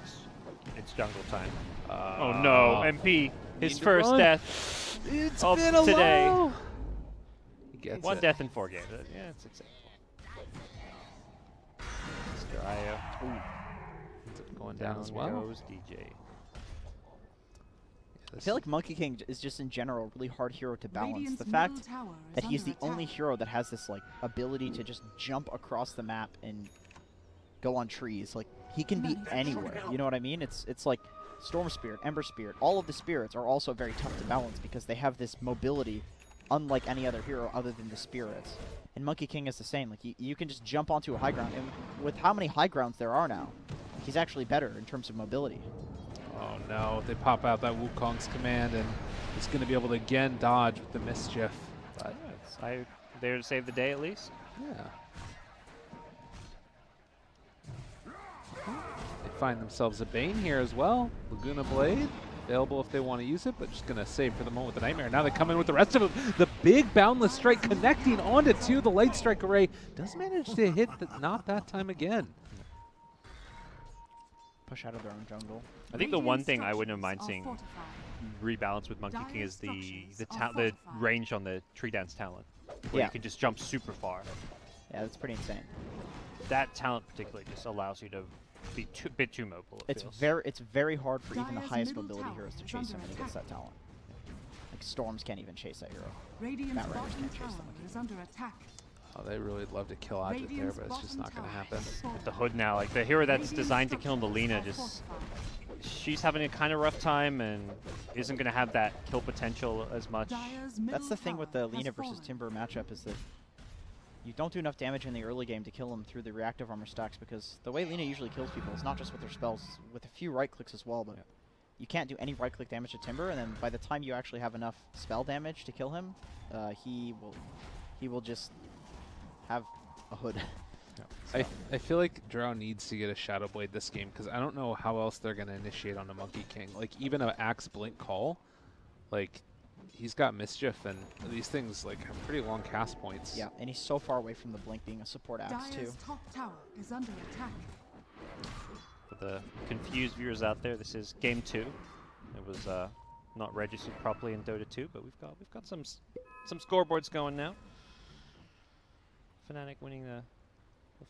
[SPEAKER 1] It's jungle time. Oh no, MP. His first death.
[SPEAKER 3] It's
[SPEAKER 1] of
[SPEAKER 3] been a
[SPEAKER 1] today.
[SPEAKER 3] low. He gets
[SPEAKER 1] One
[SPEAKER 3] it.
[SPEAKER 1] death in 4 games. Yeah, it's acceptable. Mr. Io.
[SPEAKER 3] Ends up going down as well.
[SPEAKER 1] Goes DJ.
[SPEAKER 2] I feel like Monkey King is just in general a really hard hero to balance.
[SPEAKER 4] Radiant's
[SPEAKER 2] The fact
[SPEAKER 4] middle tower is
[SPEAKER 2] that he's the
[SPEAKER 4] under
[SPEAKER 2] only
[SPEAKER 4] attack.
[SPEAKER 2] hero that has this like ability to just jump across the map and go on trees. Like he can be anywhere. You know what I mean? It's like Storm Spirit, Ember Spirit. All of the spirits are also very tough to balance because they have this mobility, unlike any other hero other than the spirits. And Monkey King is the same. Like you can just jump onto a high ground, and with how many high grounds there are now, he's actually better in terms of mobility.
[SPEAKER 3] Oh no, they pop out that Wukong's command and he's going to be able to again dodge with the mischief. But
[SPEAKER 1] I there to save the day at least.
[SPEAKER 3] yeah. They find themselves a Bane here as well. Laguna Blade, available if they want to use it, but just going to save for the moment with the Nightmare. Now they come in with the rest of them. The big Boundless Strike connecting onto 2. The Light Strike Array does manage to hit, not that time again.
[SPEAKER 2] Push out of their own jungle.
[SPEAKER 1] I think the
[SPEAKER 4] Radiant
[SPEAKER 1] one thing I wouldn't mind
[SPEAKER 4] structures
[SPEAKER 1] seeing
[SPEAKER 4] are fortified.
[SPEAKER 1] rebalance with Monkey King is the range on the Tree Dance talent, where
[SPEAKER 2] Yeah.
[SPEAKER 1] you can just jump super far.
[SPEAKER 2] Yeah, that's pretty insane.
[SPEAKER 1] That talent particularly just allows you to be a bit too mobile. It feels.
[SPEAKER 2] It's very hard for even the
[SPEAKER 4] Dire's
[SPEAKER 2] highest
[SPEAKER 4] middle
[SPEAKER 2] mobility
[SPEAKER 4] tower
[SPEAKER 2] heroes to
[SPEAKER 4] is
[SPEAKER 2] chase him
[SPEAKER 4] under
[SPEAKER 2] when he gets
[SPEAKER 4] attack.
[SPEAKER 2] that talent. Like Storms can't even chase that hero.
[SPEAKER 4] Radiant's
[SPEAKER 2] Matt Riders
[SPEAKER 4] bottom
[SPEAKER 2] can't chase
[SPEAKER 4] tower
[SPEAKER 2] them.
[SPEAKER 4] is under attack.
[SPEAKER 3] Oh, they really would love to kill Ajit there,
[SPEAKER 4] Radiant's
[SPEAKER 3] but it's just
[SPEAKER 4] bottom
[SPEAKER 3] not going to
[SPEAKER 4] tower
[SPEAKER 3] happen.
[SPEAKER 4] is
[SPEAKER 1] With the Hood now, like the hero that's
[SPEAKER 4] Radiant
[SPEAKER 1] designed to kill the
[SPEAKER 4] structures
[SPEAKER 1] Lina,
[SPEAKER 4] are
[SPEAKER 1] just
[SPEAKER 4] fortified.
[SPEAKER 1] she's having a kind of rough time and isn't going to have that kill potential as much.
[SPEAKER 4] Dire's
[SPEAKER 2] That's
[SPEAKER 4] middle
[SPEAKER 2] the thing with
[SPEAKER 4] tower
[SPEAKER 2] the
[SPEAKER 4] has
[SPEAKER 2] Lina versus
[SPEAKER 4] fallen.
[SPEAKER 2] Timber matchup is that you don't do enough damage in the early game to kill them through the reactive armor stacks, because the way Lina usually kills people is not just with their spells, with a few right clicks as well, but you can't do any right click damage to Timber, and then by the time you actually have enough spell damage to kill him, he will just have a hood.
[SPEAKER 3] I feel like Drow needs to get a Shadow Blade this game because I don't know how else they're going to initiate on the Monkey King. Like, even an Axe Blink Call, like, he's got Mischief, and these things, like, have pretty long cast points.
[SPEAKER 2] Yeah, and he's so far away from the Blink being a support axe, too.
[SPEAKER 4] Dire's top tower is under attack.
[SPEAKER 1] For the confused viewers out there, this is game 2. It was not registered properly in Dota 2, but we've got some scoreboards going now. Fnatic winning the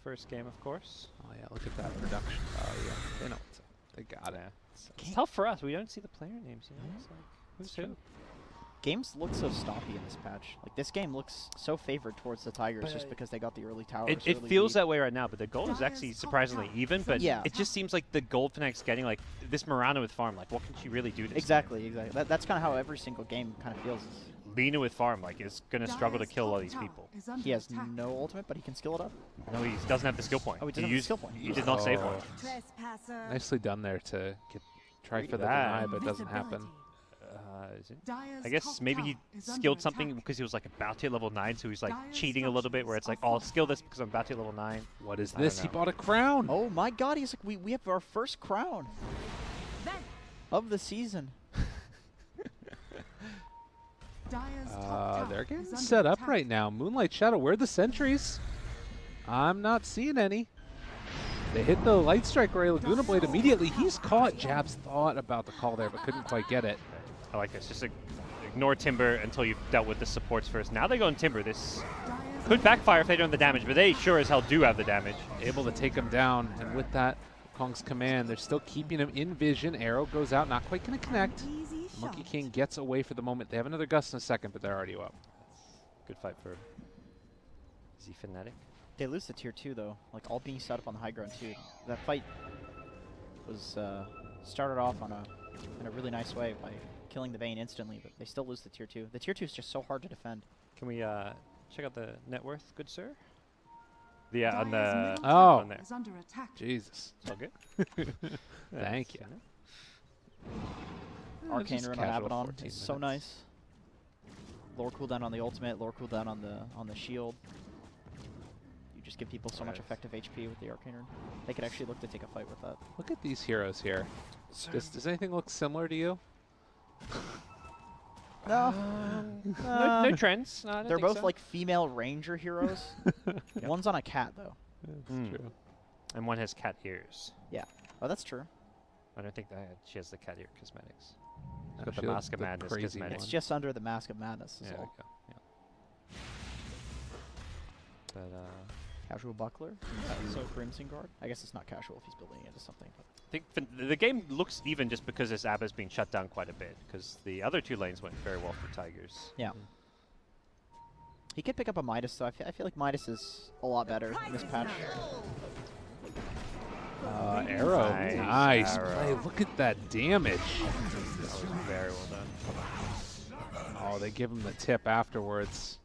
[SPEAKER 1] first game, of course.
[SPEAKER 3] Oh, yeah, look at that production. Oh, yeah. They know what's up. They got it.
[SPEAKER 1] It's tough for us. We don't see the player names. You know, it's like who's who.
[SPEAKER 2] Games look so stoppy in this patch. Like, this game looks so favored towards the Tigers just because they got the early towers.
[SPEAKER 1] It
[SPEAKER 2] early
[SPEAKER 1] feels
[SPEAKER 2] lead.
[SPEAKER 1] that way right now, but the gold is actually surprisingly even. But
[SPEAKER 2] Yeah.
[SPEAKER 1] it just seems like the gold Fnatic's getting, like this Mirana with farm. Like, what can she really do this?
[SPEAKER 2] Exactly. That's kind of how every single game kind of feels.
[SPEAKER 1] Lina with farm, like, is gonna struggle to
[SPEAKER 4] Dire's
[SPEAKER 1] kill all
[SPEAKER 4] top
[SPEAKER 1] these
[SPEAKER 4] tower
[SPEAKER 1] people.
[SPEAKER 4] is under
[SPEAKER 2] He has
[SPEAKER 4] attack.
[SPEAKER 2] no ultimate, but he can skill it up.
[SPEAKER 1] No, he doesn't have the skill point.
[SPEAKER 2] Oh, he doesn't have the
[SPEAKER 1] used-
[SPEAKER 2] skill point.
[SPEAKER 1] He did not save
[SPEAKER 3] Oh.
[SPEAKER 1] one.
[SPEAKER 4] Trespasser.
[SPEAKER 3] Nicely done there to try
[SPEAKER 1] Read
[SPEAKER 3] for the
[SPEAKER 1] that.
[SPEAKER 3] deny, but it doesn't happen.
[SPEAKER 1] Is it?
[SPEAKER 4] Dire's
[SPEAKER 1] I guess
[SPEAKER 4] top
[SPEAKER 1] maybe
[SPEAKER 4] tower
[SPEAKER 1] he
[SPEAKER 4] is under
[SPEAKER 1] skilled something
[SPEAKER 4] attack.
[SPEAKER 1] because he was like about to hit level 9, so he's like
[SPEAKER 4] Dire's
[SPEAKER 1] cheating a little bit, where it's like,
[SPEAKER 4] structures
[SPEAKER 1] oh,
[SPEAKER 4] are
[SPEAKER 1] I'll skill this because I'm about to hit level 9.
[SPEAKER 3] What is
[SPEAKER 1] I don't
[SPEAKER 3] this? He
[SPEAKER 1] know.
[SPEAKER 3] bought a crown.
[SPEAKER 2] Oh my God! He's like, we have our first crown of the season.
[SPEAKER 4] Dire's top tower
[SPEAKER 3] They're
[SPEAKER 4] is
[SPEAKER 3] getting
[SPEAKER 4] under
[SPEAKER 3] set up
[SPEAKER 4] attack.
[SPEAKER 3] right now. Moonlight Shadow, where are the sentries? I'm not seeing any. They hit the Light Strike Ray Laguna Blade immediately. He's caught. Jabs thought about the call there, but couldn't quite get it.
[SPEAKER 1] I like this. Just ignore Timber until you've dealt with the supports first. Now they go in Timber. This
[SPEAKER 4] Dire's
[SPEAKER 1] could backfire if they don't have the damage, but they sure as hell do have the damage.
[SPEAKER 3] Able to take him down, and with that, Kong's command. They're still keeping him in vision. Arrow goes out, not quite going to connect.
[SPEAKER 4] Easy
[SPEAKER 3] Monkey
[SPEAKER 4] shot.
[SPEAKER 3] King gets away for the moment. They have another gust in a second, but they're already up.
[SPEAKER 1] Good fight for. Is he Fnatic?
[SPEAKER 2] They lose the tier 2 though, like all being set up on the high ground too. That fight was started off in a really nice way by killing the Vayne instantly, but they still lose the tier 2. The tier 2 is just so hard to defend.
[SPEAKER 1] Can we check out the net worth, good sir? Yeah, on
[SPEAKER 4] Dire's
[SPEAKER 1] the
[SPEAKER 4] middle
[SPEAKER 3] Oh.
[SPEAKER 4] tower
[SPEAKER 1] on there.
[SPEAKER 4] is under attack.
[SPEAKER 3] Jesus.
[SPEAKER 1] It's all good.
[SPEAKER 3] Thank you.
[SPEAKER 2] Arcane
[SPEAKER 3] just
[SPEAKER 2] run on
[SPEAKER 3] casual
[SPEAKER 2] Abaddon
[SPEAKER 3] 14
[SPEAKER 2] is so
[SPEAKER 3] minutes.
[SPEAKER 2] nice. Lower cooldown on the ultimate, lower cooldown on the shield. You just give people so much
[SPEAKER 1] Nice.
[SPEAKER 2] effective HP with the Arcane rune. They could actually look to take a fight with that.
[SPEAKER 3] Look at these heroes here. Does anything look similar to you?
[SPEAKER 2] No.
[SPEAKER 1] No trends. No, I don't
[SPEAKER 2] They're
[SPEAKER 1] think
[SPEAKER 2] both
[SPEAKER 1] so.
[SPEAKER 2] like female ranger heroes. One's on a cat though.
[SPEAKER 1] Mm.
[SPEAKER 3] True.
[SPEAKER 1] And one has cat ears.
[SPEAKER 2] Oh, that's true.
[SPEAKER 1] I don't think that she has the cat ear cosmetics.
[SPEAKER 3] No,
[SPEAKER 1] got the
[SPEAKER 3] she
[SPEAKER 1] Mask
[SPEAKER 3] looked
[SPEAKER 1] of Madness
[SPEAKER 3] crazy
[SPEAKER 1] cosmetics.
[SPEAKER 2] It's
[SPEAKER 3] one.
[SPEAKER 2] just under the Mask of Madness is
[SPEAKER 1] Yeah, there
[SPEAKER 2] all.
[SPEAKER 1] we go. Yeah. But
[SPEAKER 2] Casual buckler. So Crimson Guard. I guess it's not casual if he's building it into something. But
[SPEAKER 1] I think the game looks even just because this Abba's been shut down quite a bit. Because the other two lanes went very well for Tigers.
[SPEAKER 2] yeah. He could pick up a Midas though. I feel like Midas is a lot better in this patch.
[SPEAKER 3] Arrow.
[SPEAKER 1] Nice
[SPEAKER 3] Nice
[SPEAKER 1] arrow.
[SPEAKER 3] play. Look at that damage.
[SPEAKER 1] That was very well done.
[SPEAKER 3] Oh, they give him the tip afterwards.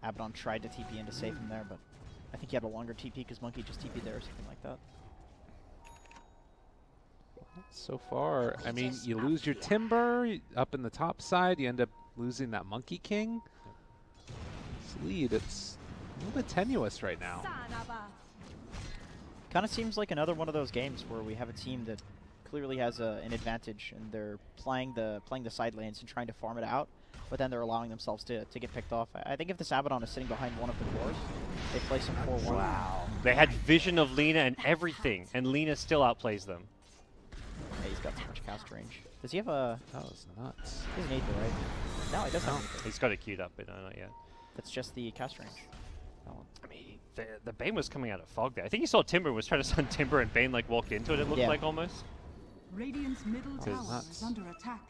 [SPEAKER 2] Abaddon tried to TP in to save him there, but I think he had a longer TP because Monkey just TP'd there or something like that.
[SPEAKER 3] So far, I mean, you lose your Timber up in the top side. You end up losing that Monkey King. This lead, it's a little bit tenuous right now.
[SPEAKER 2] Kind of seems like another one of those games where we have a team that clearly has an advantage and they're playing the side lanes and trying to farm it out, but then they're allowing themselves to get picked off. I think if this Abaddon is sitting behind one of the cores, they play some 4-1.
[SPEAKER 1] Wow. They had vision of Lina and everything, and Lina still outplays them.
[SPEAKER 2] Yeah, he's got so much cast range. Does he have a...
[SPEAKER 3] That was nuts.
[SPEAKER 2] He doesn't need to, right? No, he doesn't have anything.
[SPEAKER 1] He's got it queued up, but no, not yet.
[SPEAKER 2] That's just the cast range. That one.
[SPEAKER 1] I mean, the Bane was coming out of fog there. I think you saw Timber was trying to stun Timber, and Bane like walked into it. It looked
[SPEAKER 2] Yeah.
[SPEAKER 1] like almost.
[SPEAKER 4] Radiant's middle tower
[SPEAKER 3] nuts.
[SPEAKER 4] is under attack.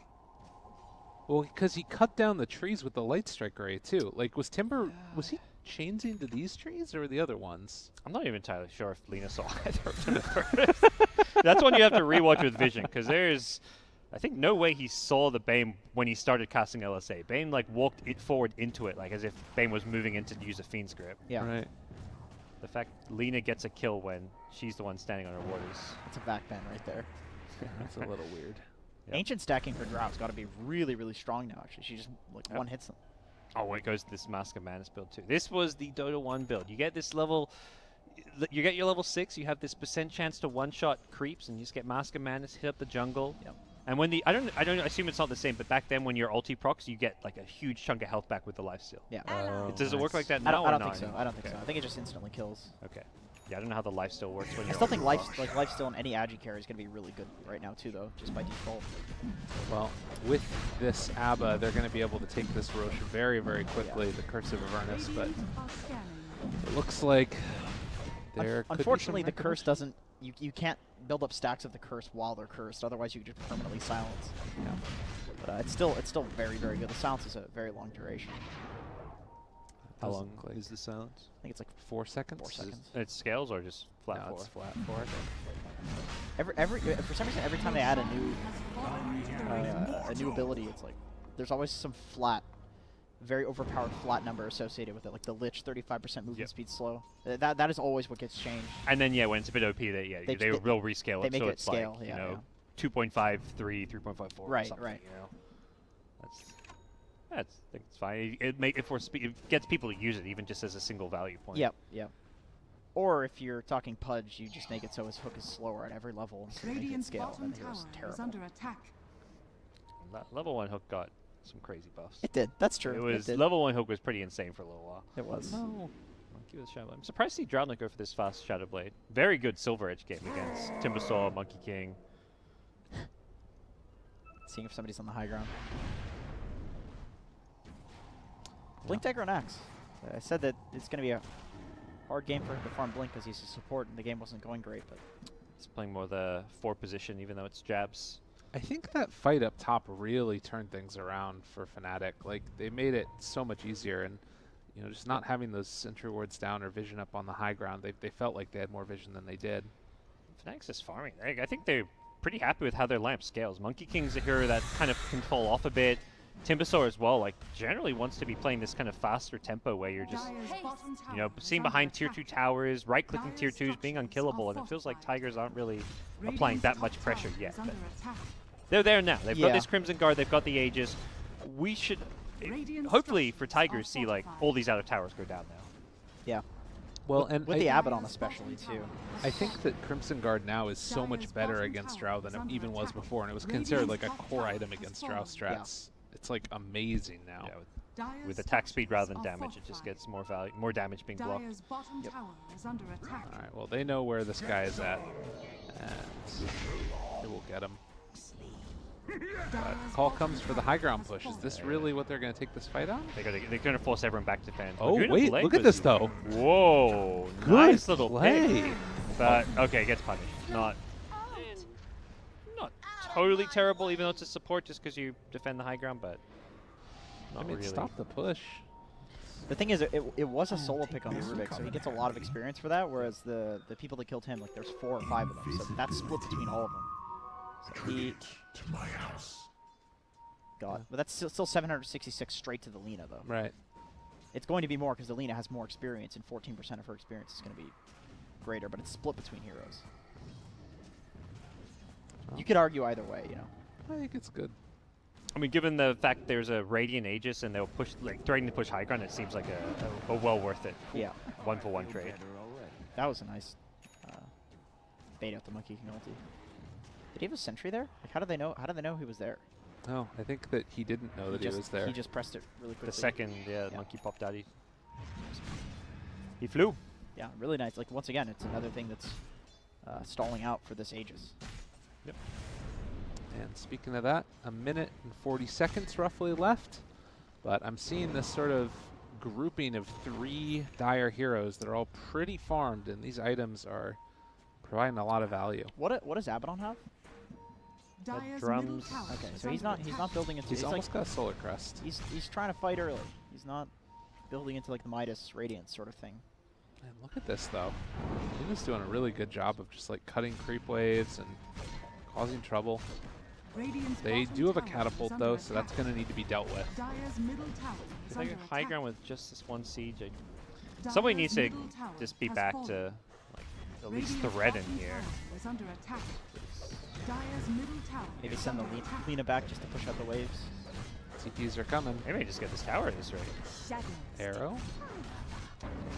[SPEAKER 3] Well, because he cut down the trees with the Light Strike Ray, too. Like, was Timber, was he changing to these trees or the other ones?
[SPEAKER 1] I'm not even entirely sure if Lina saw either of them at first. That's one you have to rewatch with vision, because there's, I think, no way he saw the Bane when he started casting LSA. Bane like walked it forward into it, like as if Bane was moving in to use a Fiend's Grip.
[SPEAKER 2] Yeah.
[SPEAKER 3] Right.
[SPEAKER 1] The fact Lina gets a kill when she's the one standing on her ward is...
[SPEAKER 2] It's a back bend right there.
[SPEAKER 3] That's a little weird.
[SPEAKER 1] Yep.
[SPEAKER 2] Ancient stacking for Drought's got to be really, really strong now, actually. She just, like,
[SPEAKER 1] Yep.
[SPEAKER 2] one hits them.
[SPEAKER 1] Oh, it goes to this Mask of Madness build too. This was the Dota 1 build. You get this level, you get your level 6, you have this % chance to one-shot creeps, and you just get Mask of Madness, hit up the jungle.
[SPEAKER 2] Yep.
[SPEAKER 1] And when the, I don't assume it's not the same, but back then when your ulti procs, you get like a huge chunk of health back with the lifesteal.
[SPEAKER 2] Yeah.
[SPEAKER 1] Does it work like that
[SPEAKER 2] I
[SPEAKER 1] now
[SPEAKER 2] don't
[SPEAKER 1] or
[SPEAKER 2] think
[SPEAKER 1] not?
[SPEAKER 2] so. I don't think
[SPEAKER 1] Okay.
[SPEAKER 2] so. I think it just instantly kills.
[SPEAKER 1] Okay. Yeah, I don't know how the lifesteal works when
[SPEAKER 2] I
[SPEAKER 1] you're
[SPEAKER 2] still think
[SPEAKER 1] ulti
[SPEAKER 2] life,
[SPEAKER 1] proc.
[SPEAKER 2] like lifesteal in any agi carry is going to be really good right now too, though, just by default.
[SPEAKER 3] Well, with this ABBA, they're going to be able to take this Roche very, very quickly, the Curse of Avernus, but
[SPEAKER 4] Radiant are scanning.
[SPEAKER 3] it looks like there could be
[SPEAKER 2] Unfortunately,
[SPEAKER 3] some
[SPEAKER 2] the curse
[SPEAKER 3] recognition.
[SPEAKER 2] doesn't. You can't build up stacks of the curse while they're cursed. Otherwise, you could just permanently silence.
[SPEAKER 3] Yeah.
[SPEAKER 2] But it's still very, very good. The silence is a very long duration.
[SPEAKER 1] How
[SPEAKER 3] Doesn't
[SPEAKER 1] long
[SPEAKER 3] look like
[SPEAKER 1] is the silence?
[SPEAKER 2] I think it's like
[SPEAKER 3] 4 seconds?
[SPEAKER 2] 4 seconds.
[SPEAKER 1] It scales or just flat
[SPEAKER 3] No,
[SPEAKER 1] 4?
[SPEAKER 3] it's flat 4.
[SPEAKER 2] For some reason, every time they add a new ability, it's like there's always some flat, very overpowered flat number associated with it, like the Lich 35% movement
[SPEAKER 1] Yep.
[SPEAKER 2] speed slow. That is always what gets changed.
[SPEAKER 1] And then yeah, when it's a bit OP, they will rescale
[SPEAKER 2] they
[SPEAKER 1] it,
[SPEAKER 2] make
[SPEAKER 1] so
[SPEAKER 2] it
[SPEAKER 1] it's
[SPEAKER 2] scale,
[SPEAKER 1] like
[SPEAKER 2] yeah,
[SPEAKER 1] 2.53, 3.54,
[SPEAKER 2] Right,
[SPEAKER 1] or something,
[SPEAKER 2] right.
[SPEAKER 1] You know, I think it's fine. It gets people to use it even just as a single value point.
[SPEAKER 2] Yep. Or if you're talking Pudge, you just make it so his hook is slower at every level and make it
[SPEAKER 4] Radiant's
[SPEAKER 2] scale.
[SPEAKER 4] bottom
[SPEAKER 2] And it
[SPEAKER 4] tower
[SPEAKER 2] was
[SPEAKER 4] is
[SPEAKER 2] terrible.
[SPEAKER 4] under attack.
[SPEAKER 1] That level 1 hook got some crazy buffs.
[SPEAKER 2] It did. That's true.
[SPEAKER 1] It was
[SPEAKER 2] did.
[SPEAKER 1] level 1 hook was pretty insane for a little while.
[SPEAKER 2] It was.
[SPEAKER 1] No. Monkey with Shadow Blade. I'm surprised to see Drowned go for this fast Shadow Blade. Very good Silver Edge game against Timbersaw, Monkey King.
[SPEAKER 2] Seeing if somebody's on the high ground. Blink Dagger on Axe. I said that it's going to be a hard game for him to farm Blink because he's a support and the game wasn't going great, but
[SPEAKER 1] It's playing more the 4 position, even though it's jabs.
[SPEAKER 3] I think that fight up top really turned things around for Fnatic. Like, they made it so much easier, and you know, just not having those sentry wards down or vision up on the high ground, they felt like they had more vision than they did.
[SPEAKER 1] Fnatic's just farming. I think they're pretty happy with how their lamp scales. Monkey King's a hero that kind of can fall off a bit. Timbersaw as well, like, generally wants to be playing this kind of faster tempo where you're just, you know, seeing behind tier 2 towers, right-clicking tier 2s, being unkillable, and it feels like Tigers aren't really applying that much pressure yet. But they're there now. They've got this Crimson Guard, they've got the Aegis. We should, hopefully for Tigers, see like all these other towers go down now.
[SPEAKER 2] Yeah.
[SPEAKER 3] Well, and
[SPEAKER 2] with the Abaddon especially too.
[SPEAKER 3] I think that Crimson Guard now is so much better against Drow than it even was before, and it was considered like a core item against Drow strats. It's like amazing now.
[SPEAKER 1] Yeah, with attack speed rather than damage, it just gets more value, more damage being blocked.
[SPEAKER 2] Yep.
[SPEAKER 3] All right, well, they know where this guy is at, and they will get him. But call comes for the high ground push. Is this really what they're going to take this fight on?
[SPEAKER 1] They're going to force everyone back to fans.
[SPEAKER 3] Oh, wait, look at this, though.
[SPEAKER 1] Whoa,
[SPEAKER 3] Good
[SPEAKER 1] nice little
[SPEAKER 3] play.
[SPEAKER 1] pick. But, okay, gets punished. Not totally terrible, even though it's a support just because you defend the high ground, but not
[SPEAKER 3] I mean,
[SPEAKER 1] really.
[SPEAKER 3] stop the push.
[SPEAKER 2] The thing is, it was a solo pick on the Rubik, so he gets a lot of experience for that, whereas the people that killed him, like, there's 4 or 5 of them, so that's split between all of them. So he got, but that's still 766 straight to the Lina, though.
[SPEAKER 3] Right.
[SPEAKER 2] It's going to be more because the Lina has more experience, and 14% of her experience is going to be greater, but it's split between heroes.
[SPEAKER 3] Oh.
[SPEAKER 2] You could argue either way, you know.
[SPEAKER 3] I think it's good.
[SPEAKER 1] I mean, given the fact there's a Radiant Aegis and they'll push, like, threatening to push high ground, it seems like a well worth it.
[SPEAKER 2] Yeah.
[SPEAKER 1] 1-for-1 trade.
[SPEAKER 2] That was a nice bait out the Monkey King ulti. Did he have a sentry there? Like, how did they know? How did they know he was there?
[SPEAKER 3] No, I think that he didn't know that he was there.
[SPEAKER 2] He just pressed it really quickly.
[SPEAKER 1] The second, the monkey popped out, he flew.
[SPEAKER 2] Yeah, really nice. Like, once again, it's another thing that's stalling out for this Aegis.
[SPEAKER 1] Yep.
[SPEAKER 3] And speaking of that, 1 minute and 40 seconds roughly left. But I'm seeing this sort of grouping of 3 dire heroes that are all pretty farmed, and these items are providing a lot of value.
[SPEAKER 2] What does Abaddon have?
[SPEAKER 1] Drums.
[SPEAKER 2] Okay, so he's not building into.
[SPEAKER 3] He's almost
[SPEAKER 2] like,
[SPEAKER 3] got a solar crest.
[SPEAKER 2] He's trying to fight early. He's not building into like the Midas Radiance sort of thing.
[SPEAKER 3] And look at this though. He's doing a really good job of just like cutting creep waves and causing trouble. They do have a catapult though, so that's going to need to be dealt with.
[SPEAKER 1] I think high ground with just this 1 siege. Somebody needs to just be back to like at least thread in here.
[SPEAKER 2] Maybe send the Lina back just to push out the waves.
[SPEAKER 3] CPs are coming.
[SPEAKER 1] They may just get this tower at this rate.
[SPEAKER 3] Arrow.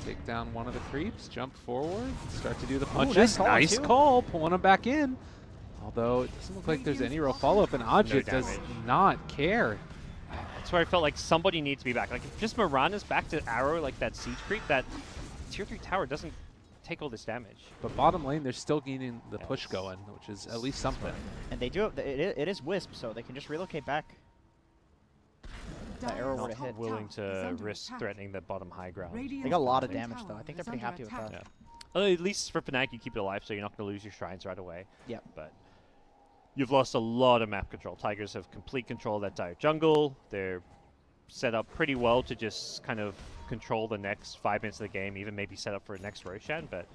[SPEAKER 3] Take down one of the creeps, jump forward, start to do the
[SPEAKER 2] Ooh,
[SPEAKER 3] punches.
[SPEAKER 2] nice
[SPEAKER 3] Nice
[SPEAKER 2] call,
[SPEAKER 3] call, pulling him back in. Although it doesn't look like there's any real follow-up, and Ajit does not care.
[SPEAKER 1] That's where I felt like somebody needs to be back. Like if just Mirana's back to arrow like that siege creep, that tier 3 tower doesn't take all this damage.
[SPEAKER 3] But bottom lane, they're still getting the push going, which is at least something.
[SPEAKER 2] And they do have, it is Wisp, so they can just relocate back. That arrow were to hit.
[SPEAKER 1] Willing to risk threatening the bottom high ground.
[SPEAKER 2] They got a lot of damage though. I think they're pretty happy with that.
[SPEAKER 1] Yeah. Well, at least for Fnatic, you keep it alive, so you're not going to lose your shrines right away.
[SPEAKER 2] Yeah.
[SPEAKER 1] But you've lost a lot of map control. Tigers have complete control of that dire jungle. They're set up pretty well to just kind of control the next 5 minutes of the game, even maybe set up for a next Roshan. But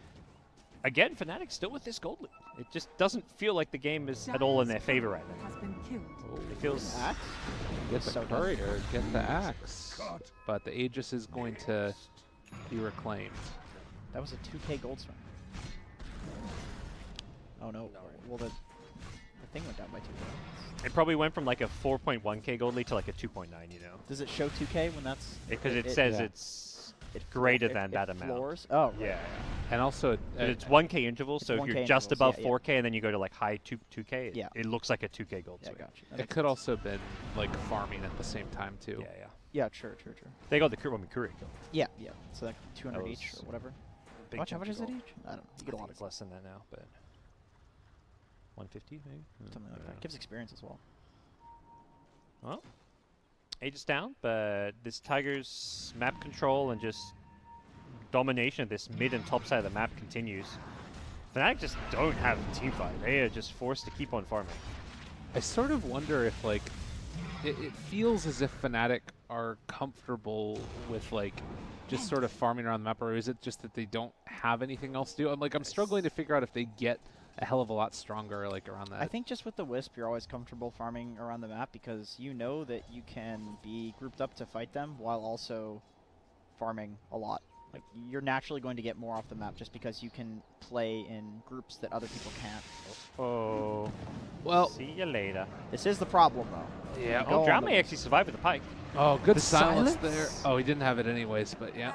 [SPEAKER 1] again, Fnatic still with this gold lead. It just doesn't feel like the game is at all in their favor right now. It feels...
[SPEAKER 3] Get the
[SPEAKER 2] So
[SPEAKER 3] courier, get the axe. But the Aegis is going to be reclaimed.
[SPEAKER 2] That was a 2K gold swing. Oh no. Well, the thing went down by 2K.
[SPEAKER 1] It probably went from like a 4.1k gold lead to like a 2.9, you know?
[SPEAKER 2] Does it show 2K when that's...
[SPEAKER 1] Because it says it's greater than that amount.
[SPEAKER 2] Floors? Oh, right.
[SPEAKER 1] Yeah.
[SPEAKER 3] And also,
[SPEAKER 1] But it's 1k intervals, so if
[SPEAKER 2] 1K
[SPEAKER 1] you're just
[SPEAKER 2] intervals,
[SPEAKER 1] above
[SPEAKER 2] yeah,
[SPEAKER 1] 4k and then you go to like high 2k,
[SPEAKER 2] Yeah.
[SPEAKER 1] it looks like a 2k gold
[SPEAKER 2] Yeah,
[SPEAKER 1] swing.
[SPEAKER 2] gotcha. That
[SPEAKER 3] it
[SPEAKER 2] makes
[SPEAKER 3] could
[SPEAKER 2] sense.
[SPEAKER 3] also have been like farming at the same time too.
[SPEAKER 1] Yeah, yeah.
[SPEAKER 2] Yeah, true.
[SPEAKER 1] They got the Kuri though.
[SPEAKER 2] Yeah. So that 200
[SPEAKER 1] That
[SPEAKER 2] each
[SPEAKER 1] was
[SPEAKER 2] or whatever.
[SPEAKER 1] Big
[SPEAKER 2] How
[SPEAKER 1] chunk
[SPEAKER 2] much
[SPEAKER 1] of
[SPEAKER 2] is it
[SPEAKER 1] gold.
[SPEAKER 2] each? I don't know. You get a lot of
[SPEAKER 1] It's less than that now, but 150 maybe?
[SPEAKER 2] something like that. Gives experience as well.
[SPEAKER 1] Well, Aegis down, but this Tigers map control and just domination of this mid and top side of the map continues. Fnatic just don't have a team fight. They are just forced to keep on farming.
[SPEAKER 3] I sort of wonder if, like, it feels as if Fnatic are comfortable with, like, just sort of farming around the map, or is it just that they don't have anything else to do? I'm struggling to figure out if they get a hell of a lot stronger, like, around that.
[SPEAKER 2] I think just with the Wisp, you're always comfortable farming around the map because you know that you can be grouped up to fight them while also farming a lot. Like, you're naturally going to get more off the map just because you can play in groups that other people can't.
[SPEAKER 1] Oh.
[SPEAKER 3] Well,
[SPEAKER 1] See you later.
[SPEAKER 2] This is the problem, though.
[SPEAKER 3] yeah.
[SPEAKER 1] Oh,
[SPEAKER 2] Go
[SPEAKER 1] Drow
[SPEAKER 2] on
[SPEAKER 1] may actually survive with the pike.
[SPEAKER 3] Oh, good
[SPEAKER 1] The
[SPEAKER 3] silence
[SPEAKER 1] silence?
[SPEAKER 3] there. Oh, he didn't have it anyways, but yeah.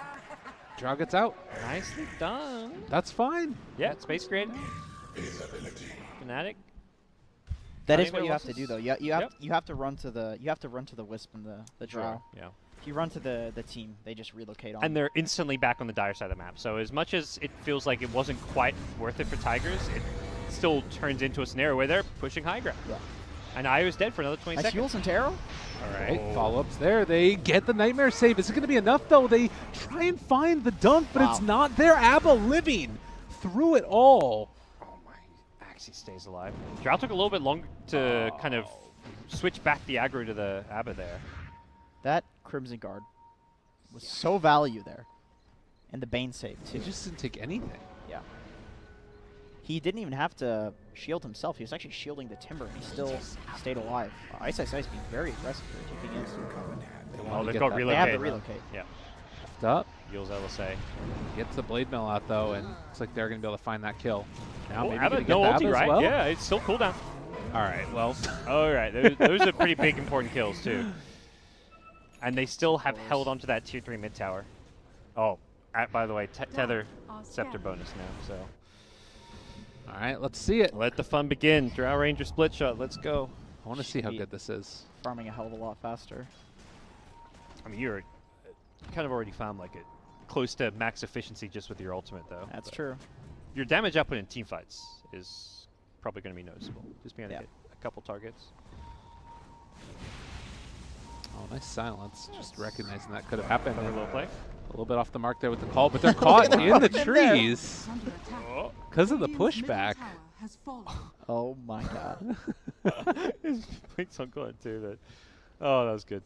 [SPEAKER 3] Drow gets out.
[SPEAKER 1] Nicely done.
[SPEAKER 3] That's fine.
[SPEAKER 1] Yeah, Space Grid. Fnatic.
[SPEAKER 2] That
[SPEAKER 1] Not
[SPEAKER 2] is
[SPEAKER 1] even
[SPEAKER 2] what you have to
[SPEAKER 1] losses?
[SPEAKER 2] do, though. You have to run to the Wisp and the Drow.
[SPEAKER 1] Yeah.
[SPEAKER 2] If you run to the team, they just relocate on.
[SPEAKER 1] And they're instantly back on the dire side of the map. So as much as it feels like it wasn't quite worth it for Tigers, it still turns into a scenario where they're pushing high ground.
[SPEAKER 2] Yeah.
[SPEAKER 1] And Io's dead for another 20
[SPEAKER 2] Nice
[SPEAKER 1] seconds.
[SPEAKER 2] Yules and Taro.
[SPEAKER 3] All right,
[SPEAKER 1] Oh.
[SPEAKER 3] follow-ups there. They get the Nightmare save. Is it going to be enough, though? They try and find the dunk, but it's
[SPEAKER 2] Wow.
[SPEAKER 3] not there. ABBA living through it all.
[SPEAKER 1] Oh my, Axie stays alive. Drow took a little bit longer to kind of switch back the aggro to the ABBA there.
[SPEAKER 2] That Crimson Guard was so value there. And the Bane save,
[SPEAKER 3] He
[SPEAKER 2] too.
[SPEAKER 3] just didn't take anything.
[SPEAKER 2] Yeah. He didn't even have to shield himself. He was actually shielding the Timber, and he still stayed alive. Ice Ice Ice being very aggressive here, taking in.
[SPEAKER 3] They
[SPEAKER 1] Oh,
[SPEAKER 3] wanted to
[SPEAKER 1] they've
[SPEAKER 3] get
[SPEAKER 1] got
[SPEAKER 3] that
[SPEAKER 2] They have
[SPEAKER 1] relocate.
[SPEAKER 2] to relocate.
[SPEAKER 1] Yeah.
[SPEAKER 3] left up.
[SPEAKER 1] Yules LSA.
[SPEAKER 3] Gets the Blade Mill out, though, and looks like they're going to be able to find that kill. Now
[SPEAKER 1] Oh,
[SPEAKER 3] maybe
[SPEAKER 1] ABBA,
[SPEAKER 3] gonna get
[SPEAKER 1] no
[SPEAKER 3] the
[SPEAKER 1] ulti,
[SPEAKER 3] ABBA as
[SPEAKER 1] right?
[SPEAKER 3] well?
[SPEAKER 1] Yeah, it's still cooldown.
[SPEAKER 3] All right, well.
[SPEAKER 1] All right, those are pretty big, important kills, too. And they still have held onto that tier 3 mid tower. Oh, by the way, Tether Scepter bonus now, so.
[SPEAKER 3] All right, let's see it.
[SPEAKER 1] Let the fun begin. Drow Ranger split shot, let's go.
[SPEAKER 3] I want to see how
[SPEAKER 2] Should be
[SPEAKER 3] good this is.
[SPEAKER 2] Farming a hell of a lot faster.
[SPEAKER 1] I mean, you're kind of already found like it close to max efficiency just with your ultimate, though.
[SPEAKER 2] That's
[SPEAKER 1] But
[SPEAKER 2] true.
[SPEAKER 1] your damage output in team fights is probably going to be noticeable. Just being able to
[SPEAKER 2] Yeah.
[SPEAKER 1] hit a couple targets.
[SPEAKER 3] Oh, nice silence. Just recognizing that could have happened.
[SPEAKER 1] Clever
[SPEAKER 3] And
[SPEAKER 1] little play.
[SPEAKER 3] a little bit off the mark there with the call, but they're caught in the trees
[SPEAKER 4] Under attack.
[SPEAKER 1] Oh,
[SPEAKER 3] because of the
[SPEAKER 4] Radiant's middle
[SPEAKER 3] pushback.
[SPEAKER 4] tower has fallen.
[SPEAKER 2] Oh my god.
[SPEAKER 1] his points on God too. That. Oh, that was good.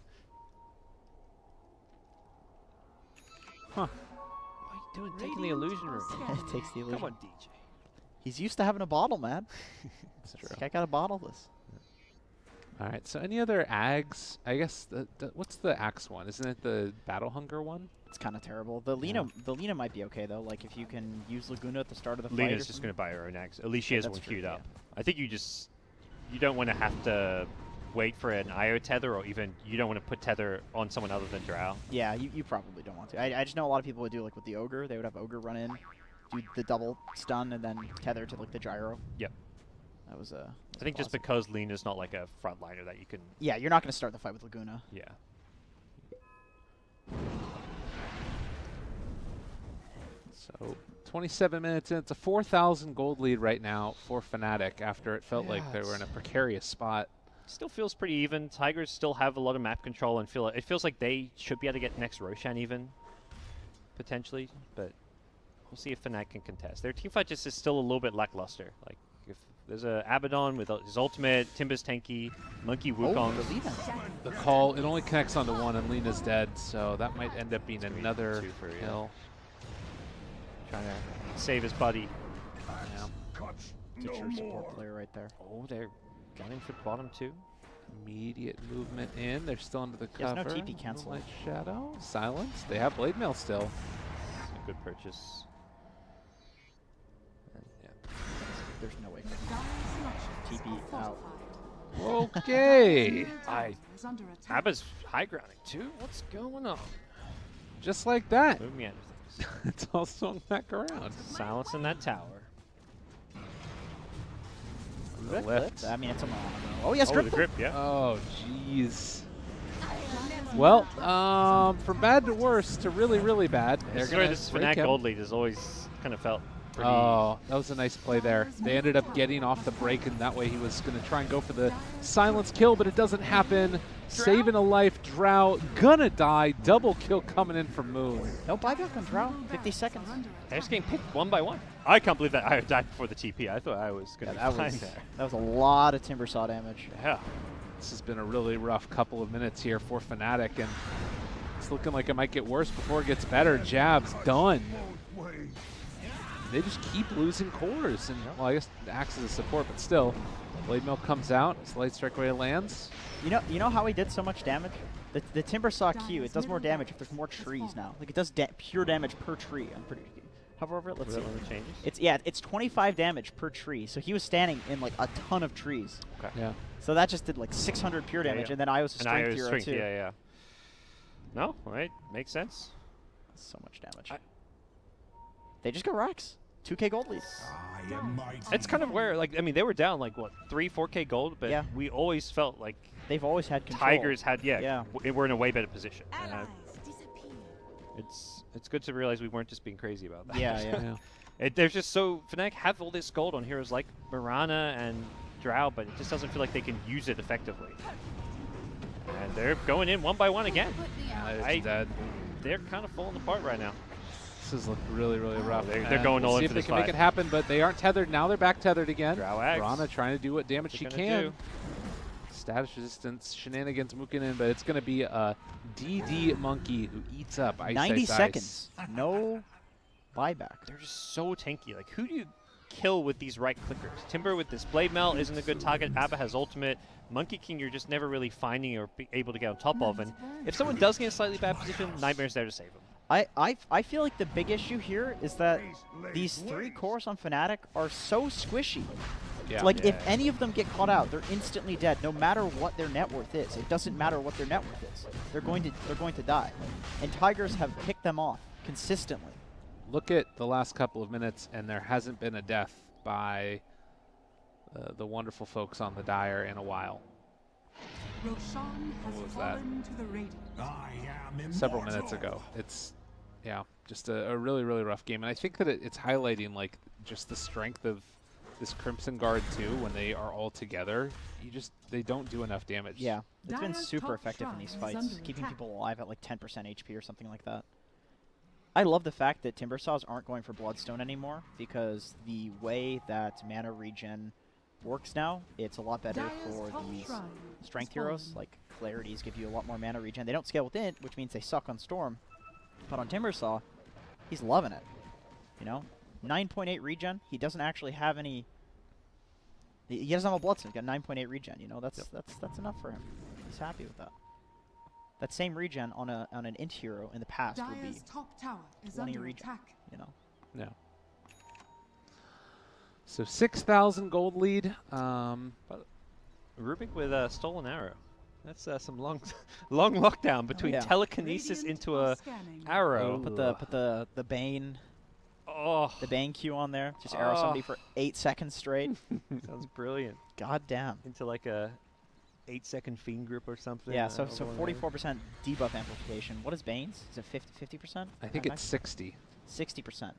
[SPEAKER 3] Huh.
[SPEAKER 1] What are you doing? Taking the illusion room.
[SPEAKER 2] It takes the illusion.
[SPEAKER 1] Come on, DJ.
[SPEAKER 2] He's used to having a bottle, man.
[SPEAKER 3] That's true.
[SPEAKER 2] Like, I gotta bottle this.
[SPEAKER 3] All right, so any other ags? I guess, what's the axe one? Isn't it the Battle Hunger one?
[SPEAKER 2] It's kind of terrible. The Lina might be okay though. Like if you can use Laguna at the start of the fight.
[SPEAKER 1] Lena's
[SPEAKER 2] or
[SPEAKER 1] just
[SPEAKER 2] something.
[SPEAKER 1] going to buy her own axe. At least she
[SPEAKER 2] Yeah,
[SPEAKER 1] has
[SPEAKER 2] that's
[SPEAKER 1] one
[SPEAKER 2] true,
[SPEAKER 1] queued
[SPEAKER 2] yeah.
[SPEAKER 1] up. I think you don't want to have to wait for an IO tether, or even you don't want to put tether on someone other than Drow.
[SPEAKER 2] Yeah, you probably don't want to. I just know a lot of people would do like with the Ogre. They would have Ogre run in, do the double stun, and then tether to like the gyro.
[SPEAKER 1] Yep.
[SPEAKER 2] That was a.
[SPEAKER 1] I think just because Lena's not like a frontliner that you can.
[SPEAKER 2] Yeah, you're not going to start the fight with Laguna.
[SPEAKER 1] Yeah.
[SPEAKER 3] So 27 minutes in. It's a 4,000 gold lead right now for Fnatic after it felt like they were in a precarious spot.
[SPEAKER 1] Still feels pretty even. Tigers still have a lot of map control and it feels like they should be able to get next Roshan even, potentially. But we'll see if Fnatic can contest. Their teamfight just is still a little bit lackluster. Like if there's a Abaddon with his ultimate, Timba's tanky, Monkey Wukong.
[SPEAKER 2] the Lina.
[SPEAKER 3] The call, it only connects onto one, and Lena's dead, so that might end up being
[SPEAKER 1] It's gonna be
[SPEAKER 3] another
[SPEAKER 1] 2 for you.
[SPEAKER 3] kill.
[SPEAKER 1] Trying to save his buddy.
[SPEAKER 3] Yeah.
[SPEAKER 5] Cuts
[SPEAKER 2] It's a
[SPEAKER 5] no
[SPEAKER 2] true support
[SPEAKER 5] more.
[SPEAKER 2] player right there.
[SPEAKER 1] Oh, they're gunning for bottom too.
[SPEAKER 3] Immediate movement in. They're still under the
[SPEAKER 2] He has
[SPEAKER 3] cover.
[SPEAKER 2] no TP cancel.
[SPEAKER 3] Light Shadow. Silence. They have Blade Mail still.
[SPEAKER 1] A good purchase. And, yeah.
[SPEAKER 2] There's no way.
[SPEAKER 4] Dire structures
[SPEAKER 2] TP
[SPEAKER 4] are
[SPEAKER 2] out.
[SPEAKER 4] fortified.
[SPEAKER 3] Okay.
[SPEAKER 4] Middle tower
[SPEAKER 1] I-
[SPEAKER 4] is under attack.
[SPEAKER 1] Abba's high grounding too. What's going on?
[SPEAKER 3] Just like that.
[SPEAKER 1] Move me out of things.
[SPEAKER 3] It's all swung back around.
[SPEAKER 1] Silence in that tower.
[SPEAKER 2] Grip,
[SPEAKER 3] left.
[SPEAKER 2] I mean, it's a Mono. Oh, yes,
[SPEAKER 1] Oh,
[SPEAKER 2] grip.
[SPEAKER 1] the grip, yeah.
[SPEAKER 3] Oh, jeez. Well, from bad to worse to really, really bad.
[SPEAKER 1] This is where this Fnatic gold lead has always kind of felt pretty.
[SPEAKER 3] Oh, that was a nice play there. They ended up getting off the break, and that way he was going to try and go for the silence kill, but it doesn't happen. Saving a life, Drow gonna die. Double kill coming in from Moon.
[SPEAKER 2] No buyback on Drow. 50 seconds.
[SPEAKER 1] They're just getting picked one by one. I can't believe that I died before the TP. I thought I was going to be fine there.
[SPEAKER 2] That was a lot of Timbersaw damage.
[SPEAKER 1] Yeah.
[SPEAKER 3] This has been a really rough couple of minutes here for Fnatic, and it's looking like it might get worse before it gets better. Jab's done. They just keep losing cores, and well, I guess it acts as a support, but still, Blade Milk comes out, his Light Strike Ray lands.
[SPEAKER 2] You know how he did so much damage? The Timbersaw Q, it does more damage if there's more trees now. Like, it does pure damage per tree. I'm pretty. Hover over it. Let's see.
[SPEAKER 1] Changes?
[SPEAKER 2] It's 25 damage per tree. So he was standing in like a ton of trees.
[SPEAKER 1] Okay.
[SPEAKER 3] Yeah.
[SPEAKER 2] So that just did like 600 pure damage, and then I was a strength hero too.
[SPEAKER 1] Yeah. No, right? Makes sense.
[SPEAKER 2] So much damage. They just got Rex. 2K gold lead.
[SPEAKER 1] It's kind of where, like, I mean, they were down like what 4K gold, but
[SPEAKER 2] yeah.
[SPEAKER 1] we always felt like
[SPEAKER 2] they've always had control.
[SPEAKER 1] Tigers had, we're in a way better position. It's good to realize we weren't just being crazy about that.
[SPEAKER 2] Yeah.
[SPEAKER 1] There's just so Fnatic have all this gold on heroes like Mirana and Drow, but it just doesn't feel like they can use it effectively. And they're going in one by one again.
[SPEAKER 3] It's dead.
[SPEAKER 1] They're kind of falling apart right now.
[SPEAKER 3] This has looked really, really rough.
[SPEAKER 1] They're going all in for this fight.
[SPEAKER 3] See if they can make it happen, but they aren't tethered. Now they're back tethered again.
[SPEAKER 1] Drow Axe.
[SPEAKER 3] Mirana trying to do what damage she can. Status resistance, shenanigans mooking in, but it's going to be a DD Monkey who eats up Ice
[SPEAKER 2] 90
[SPEAKER 3] Ice
[SPEAKER 2] seconds. No buyback.
[SPEAKER 1] They're just so tanky. Like, who do you kill with these right clickers? Timber with this Blade Melt isn't a good target. Abba has ultimate. Monkey King you're just never really finding or be able to get on top of. And if someone does get in a slightly bad position, Nightmare's there to save him.
[SPEAKER 2] I feel like the big issue here is that these 3 cores on Fnatic are so squishy.
[SPEAKER 3] Yeah.
[SPEAKER 2] Like, if any of them get caught out, they're instantly dead, no matter what their net worth is. It doesn't matter what their net worth is. They're going to die. And Tigers have picked them off consistently.
[SPEAKER 3] Look at the last couple of minutes, and there hasn't been a death by the wonderful folks on the Dire in a while.
[SPEAKER 4] Roshan has
[SPEAKER 3] What was
[SPEAKER 4] fallen to the radiant.
[SPEAKER 3] Several minutes ago. It's, yeah, just a really, really rough game. And I think that it's highlighting, like, just the strength of this Crimson Guard, too, when they are all together. They don't do enough damage.
[SPEAKER 2] Yeah, it's been
[SPEAKER 4] Dire's
[SPEAKER 2] super
[SPEAKER 4] top
[SPEAKER 2] effective in these
[SPEAKER 4] shrine is
[SPEAKER 2] fights,
[SPEAKER 4] under
[SPEAKER 2] keeping
[SPEAKER 4] attack.
[SPEAKER 2] people alive at like 10% HP or something like that. I love the fact that Timbersaws aren't going for Bloodstone anymore, because the way that mana regen works now, it's a lot better
[SPEAKER 4] Dire's
[SPEAKER 2] for
[SPEAKER 4] top
[SPEAKER 2] these
[SPEAKER 4] shrine
[SPEAKER 2] strength
[SPEAKER 4] is
[SPEAKER 2] heroes.
[SPEAKER 4] fallen.
[SPEAKER 2] Like Clarities give you a lot more mana regen. They don't scale with it, which means they suck on Storm. But on Timbersaw, he's loving it. You know, 9.8 regen. He doesn't actually have any. He doesn't have a Bloodstone. He's got 9.8 regen. You know, that's enough for him. He's happy with that. That same regen on an int hero in the past would be
[SPEAKER 4] Dire's top tower is
[SPEAKER 2] 20
[SPEAKER 4] under
[SPEAKER 2] regen.
[SPEAKER 4] attack.
[SPEAKER 2] You know.
[SPEAKER 3] Yeah. So 6,000 gold lead.
[SPEAKER 1] Rubik with Stolen Arrow. That's some long lockdown between
[SPEAKER 2] yeah.
[SPEAKER 1] telekinesis
[SPEAKER 4] Radiant
[SPEAKER 1] into
[SPEAKER 4] are
[SPEAKER 1] a
[SPEAKER 4] scanning.
[SPEAKER 1] arrow.
[SPEAKER 2] Put the Bane
[SPEAKER 1] Oh,
[SPEAKER 2] Q on there. Just arrow somebody for 8 seconds straight.
[SPEAKER 1] sounds brilliant.
[SPEAKER 2] God damn.
[SPEAKER 1] Into like a 8-second fiend grip or something.
[SPEAKER 2] Yeah. So 44% debuff amplification. What is Bane's? Is it 50%?
[SPEAKER 3] I think it's 60.
[SPEAKER 2] 60%.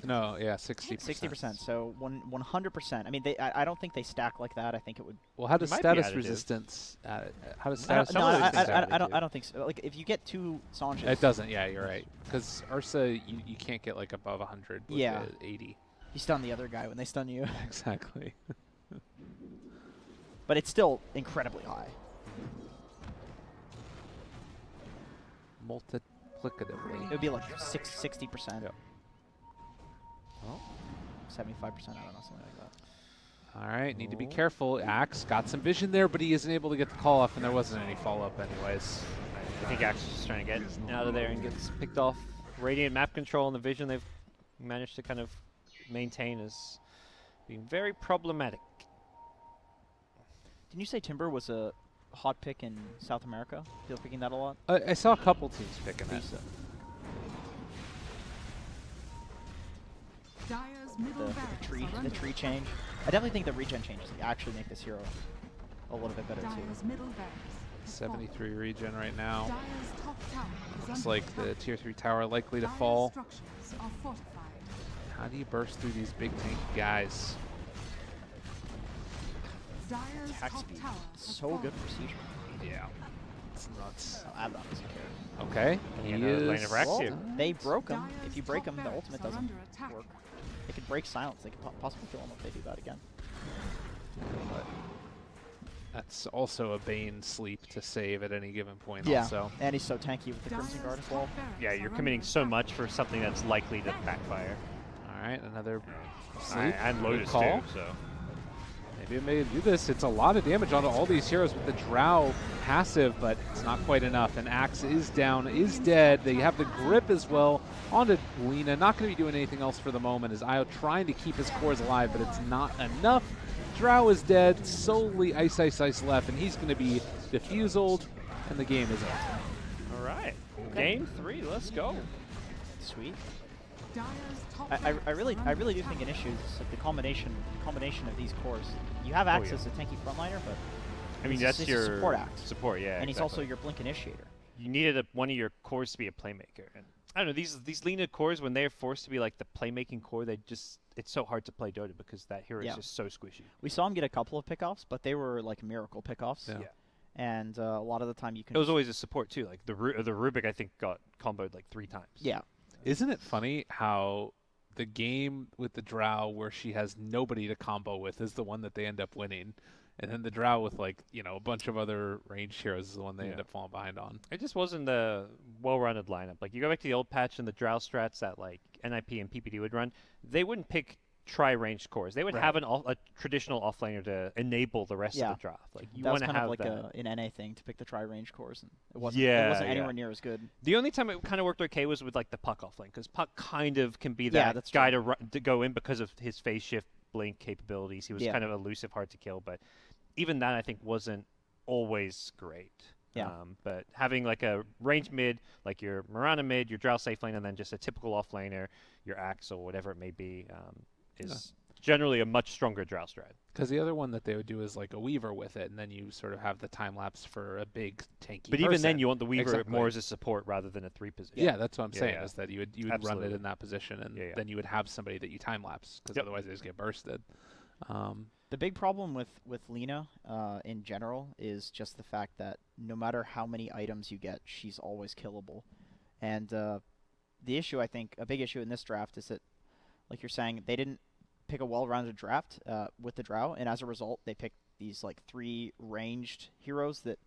[SPEAKER 3] No, yeah, 60%.
[SPEAKER 2] 60%. So 100%. I mean, I don't think they stack like that. I think it would.
[SPEAKER 3] Well, how does
[SPEAKER 1] It might be
[SPEAKER 3] status
[SPEAKER 1] additive.
[SPEAKER 3] resistance? How does
[SPEAKER 1] I don't-
[SPEAKER 3] status?
[SPEAKER 1] some of those things are
[SPEAKER 2] I don't think so. Like, if you get 2 Sanches.
[SPEAKER 3] It doesn't. Yeah, you're right. Because Ursa, you can't get like above 100. With
[SPEAKER 2] Yeah.
[SPEAKER 3] 80.
[SPEAKER 2] You stun the other guy when they stun you.
[SPEAKER 3] Exactly.
[SPEAKER 2] But it's still incredibly high.
[SPEAKER 3] Multiplicatively.
[SPEAKER 2] It would be like 60%.
[SPEAKER 3] Yep.
[SPEAKER 2] Oh. 75%. I don't know, something like that.
[SPEAKER 3] All right, need to be careful. Axe got some vision there, but he isn't able to get the call off, and there wasn't any follow-up anyways.
[SPEAKER 1] I think Axe is just trying to get out of there and gets picked off. Radiant map control and the vision they've managed to kind of maintain is being very problematic.
[SPEAKER 2] Didn't you say Timber was a hot pick in South America? People picking that a lot?
[SPEAKER 3] I saw a couple teams picking it.
[SPEAKER 4] Dire's middle
[SPEAKER 2] The
[SPEAKER 4] barracks are under
[SPEAKER 2] tree change. I definitely think the regen changes actually make this hero a little bit better too.
[SPEAKER 4] Dire's middle barracks has
[SPEAKER 3] 73 regen right now.
[SPEAKER 4] Dire's top tower is
[SPEAKER 3] Looks
[SPEAKER 4] under
[SPEAKER 3] like the
[SPEAKER 4] attack.
[SPEAKER 3] tier 3 tower likely to
[SPEAKER 4] Dire's
[SPEAKER 3] fall.
[SPEAKER 4] structures are fortified.
[SPEAKER 3] How do you burst through these big tanky guys?
[SPEAKER 4] Dire's
[SPEAKER 2] Attack
[SPEAKER 4] top
[SPEAKER 2] speed.
[SPEAKER 4] tower has
[SPEAKER 2] So
[SPEAKER 4] fallen.
[SPEAKER 2] good for Siege.
[SPEAKER 3] Yeah. It's nuts.
[SPEAKER 2] Oh, Abaddon doesn't care.
[SPEAKER 3] Okay.
[SPEAKER 1] Yeah,
[SPEAKER 3] He
[SPEAKER 1] no, lane
[SPEAKER 3] is
[SPEAKER 1] of Rax here.
[SPEAKER 2] They broke him.
[SPEAKER 4] Dire's
[SPEAKER 2] If you break
[SPEAKER 4] top
[SPEAKER 2] him, the
[SPEAKER 4] barracks
[SPEAKER 2] ultimate
[SPEAKER 4] are
[SPEAKER 2] doesn't
[SPEAKER 4] under attack.
[SPEAKER 2] work. They could break silence. They could possibly kill him if they do that again.
[SPEAKER 3] But that's also a Bane sleep to save at any given point
[SPEAKER 2] Yeah,
[SPEAKER 3] also.
[SPEAKER 2] and he's so tanky with the Crimson
[SPEAKER 4] Dire's
[SPEAKER 2] Guard as well.
[SPEAKER 4] top barracks
[SPEAKER 1] Yeah, you're
[SPEAKER 4] are
[SPEAKER 1] committing
[SPEAKER 4] under
[SPEAKER 1] so
[SPEAKER 4] attack.
[SPEAKER 1] much for something that's likely to backfire.
[SPEAKER 3] All right, another sleep.
[SPEAKER 1] And
[SPEAKER 3] Good
[SPEAKER 1] Lotus
[SPEAKER 3] call.
[SPEAKER 1] too, so.
[SPEAKER 3] Maybe it may do this. It's a lot of damage onto all these heroes with the Drow passive, but it's not quite enough. And Axe is down, is dead. They have the grip as well onto Lina. Not going to be doing anything else for the moment as Io trying to keep his cores alive, but it's not enough. Drow is dead, solely Ice Ice Ice left, and he's going to be diffuseled, and the game is over.
[SPEAKER 1] All right. Game 3, let's go.
[SPEAKER 2] Sweet.
[SPEAKER 4] Dire's top
[SPEAKER 2] I
[SPEAKER 4] barracks
[SPEAKER 2] really
[SPEAKER 4] are under
[SPEAKER 2] do think an
[SPEAKER 4] attack.
[SPEAKER 2] issue is like the combination of these cores. You have Axe
[SPEAKER 1] yeah.
[SPEAKER 2] as a tanky frontliner, but
[SPEAKER 1] I mean,
[SPEAKER 2] he's
[SPEAKER 1] that's
[SPEAKER 2] a
[SPEAKER 1] your
[SPEAKER 2] support Axe.
[SPEAKER 1] Support, yeah.
[SPEAKER 2] and he's
[SPEAKER 1] exactly.
[SPEAKER 2] also your Blink Initiator.
[SPEAKER 1] You needed one of your cores to be a playmaker, and I don't know these Lina cores when they're forced to be like the playmaking core, it's so hard to play Dota because that hero
[SPEAKER 2] Yeah.
[SPEAKER 1] is just so squishy.
[SPEAKER 2] We saw him get a couple of pickoffs, but they were like miracle pickoffs.
[SPEAKER 3] Yeah.
[SPEAKER 1] Yeah.
[SPEAKER 2] And a lot of the time you can.
[SPEAKER 1] It was always a support too. Like the Rubik, I think got comboed like 3 times.
[SPEAKER 2] Yeah.
[SPEAKER 3] Isn't it funny how the game with the Drow where she has nobody to combo with is the one that they end up winning, and then the Drow with like a bunch of other ranged heroes is the one they end
[SPEAKER 1] Yeah.
[SPEAKER 3] up falling behind on.
[SPEAKER 1] It just wasn't a well-rounded lineup. Like you go back to the old patch and the Drow strats that like NIP and PPD would run, they wouldn't pick tri-ranged cores. They would
[SPEAKER 3] Right.
[SPEAKER 1] have a traditional offlaner to enable the rest
[SPEAKER 2] Yeah.
[SPEAKER 1] of the draft. Like you
[SPEAKER 2] that was
[SPEAKER 1] want to
[SPEAKER 2] kind
[SPEAKER 1] have
[SPEAKER 2] of like
[SPEAKER 1] that.
[SPEAKER 2] an NA thing to pick the tri-range cores, and it wasn't.
[SPEAKER 1] Yeah,
[SPEAKER 2] It wasn't
[SPEAKER 1] yeah.
[SPEAKER 2] anywhere near as good.
[SPEAKER 1] The only time it kind of worked okay was with like the Puck offlane, because Puck kind of can be
[SPEAKER 2] Yeah,
[SPEAKER 1] that
[SPEAKER 2] that's
[SPEAKER 1] guy
[SPEAKER 2] true.
[SPEAKER 1] to go in because of his phase shift blink capabilities. He was
[SPEAKER 2] Yeah.
[SPEAKER 1] kind of elusive, hard to kill, but even that I think wasn't always great.
[SPEAKER 2] Yeah.
[SPEAKER 1] But having like a range mid, like your Mirana mid, your Drow safe lane, and then just a typical offlaner, your Axe or whatever it may be, is generally a much stronger Drow strat.
[SPEAKER 3] Because the other one that they would do is like a Weaver with it, and then you sort of have the time lapse for a big tanky.
[SPEAKER 1] But even then,
[SPEAKER 3] person.
[SPEAKER 1] you want the Weaver
[SPEAKER 3] Exactly.
[SPEAKER 1] more as a support rather than a 3 position.
[SPEAKER 3] Yeah, that's what I'm
[SPEAKER 1] Yeah,
[SPEAKER 3] saying.
[SPEAKER 1] yeah.
[SPEAKER 3] Is that you would run
[SPEAKER 1] Absolutely.
[SPEAKER 3] it in that position, and
[SPEAKER 1] Yeah, yeah.
[SPEAKER 3] then you would have somebody that you time lapse because
[SPEAKER 1] Yep.
[SPEAKER 3] otherwise they just get bursted.
[SPEAKER 2] The big problem with Lina in general is just the fact that no matter how many items you get, she's always killable. And the issue, I think, a big issue in this draft is that, like you're saying, they didn't pick a well-rounded draft with the Drow, and as a result, they picked these like 3 ranged heroes that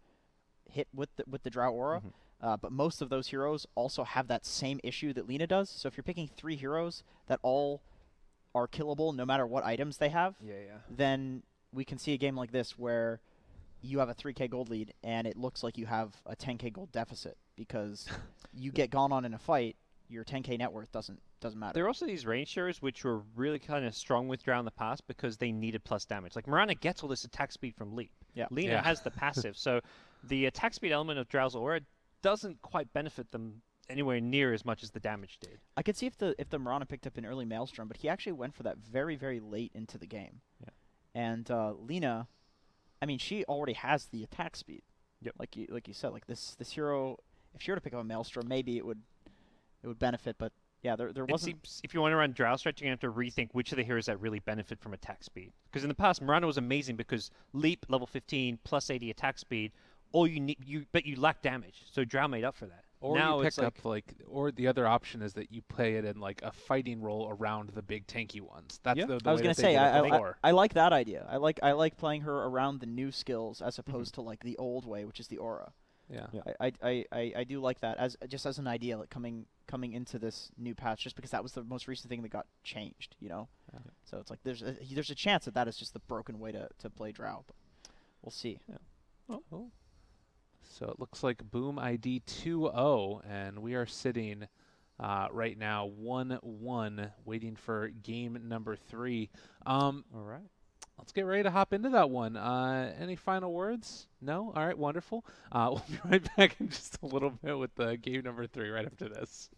[SPEAKER 2] hit with the Drow aura.
[SPEAKER 1] Mhm.
[SPEAKER 2] But most of those heroes also have that same issue that Lina does. So if you're picking 3 heroes that all are killable no matter what items they have,
[SPEAKER 1] Yeah.
[SPEAKER 2] then we can see a game like this where you have a 3k gold lead and it looks like you have a 10k gold deficit because you get gone on in a fight, your 10k net worth doesn't matter.
[SPEAKER 1] There are also these range shares which were really kind of strong with Drow in the past because they needed plus damage. Like Mirana gets all this attack speed from Leap.
[SPEAKER 2] Yeah.
[SPEAKER 1] Lina
[SPEAKER 3] Yeah.
[SPEAKER 1] has the passive, so the attack speed element of Drow's aura doesn't quite benefit them anywhere near as much as the damage did.
[SPEAKER 2] I could see if the Mirana picked up an early Maelstrom, but he actually went for that very, very late into the game.
[SPEAKER 1] Yeah.
[SPEAKER 2] And Lina, I mean, she already has the attack speed.
[SPEAKER 1] Yep.
[SPEAKER 2] Like you said, like this hero, if she were to pick up a Maelstrom, maybe it would benefit. But yeah, there
[SPEAKER 1] It
[SPEAKER 2] wasn't.
[SPEAKER 1] seems if you want to run Drow strat, you're going to have to rethink which of the heroes that really benefit from attack speed. Because in the past, Mirana was amazing because Leap, level 15, plus 80 attack speed, all you need, but you lack damage. So Drow made up for that.
[SPEAKER 3] Or
[SPEAKER 1] now
[SPEAKER 3] you
[SPEAKER 1] it's
[SPEAKER 3] pick up or the other option is that you play it in like a fighting role around the big tanky ones. That's
[SPEAKER 1] Yeah.
[SPEAKER 3] the
[SPEAKER 2] I was
[SPEAKER 3] way
[SPEAKER 2] gonna
[SPEAKER 3] that they
[SPEAKER 2] say
[SPEAKER 3] did it
[SPEAKER 2] I
[SPEAKER 3] before.
[SPEAKER 2] like that idea. I like playing her around the new skills as opposed to like the old way, which is the aura.
[SPEAKER 3] Yeah.
[SPEAKER 1] Yeah.
[SPEAKER 2] I do like that as just as an idea, like coming into this new patch, just because that was the most recent thing that got changed, you know.
[SPEAKER 3] Yeah.
[SPEAKER 2] So it's like there's a chance that is just the broken way to play Drow, but we'll see.
[SPEAKER 3] Oh. So it looks like Boom ID 2-0, and we are sitting right now 1-1, waiting for game number 3.
[SPEAKER 1] All right.
[SPEAKER 3] Let's get ready to hop into that one. Any final words? No? All right, wonderful. We'll be right back in just a little bit with game number 3 right after this.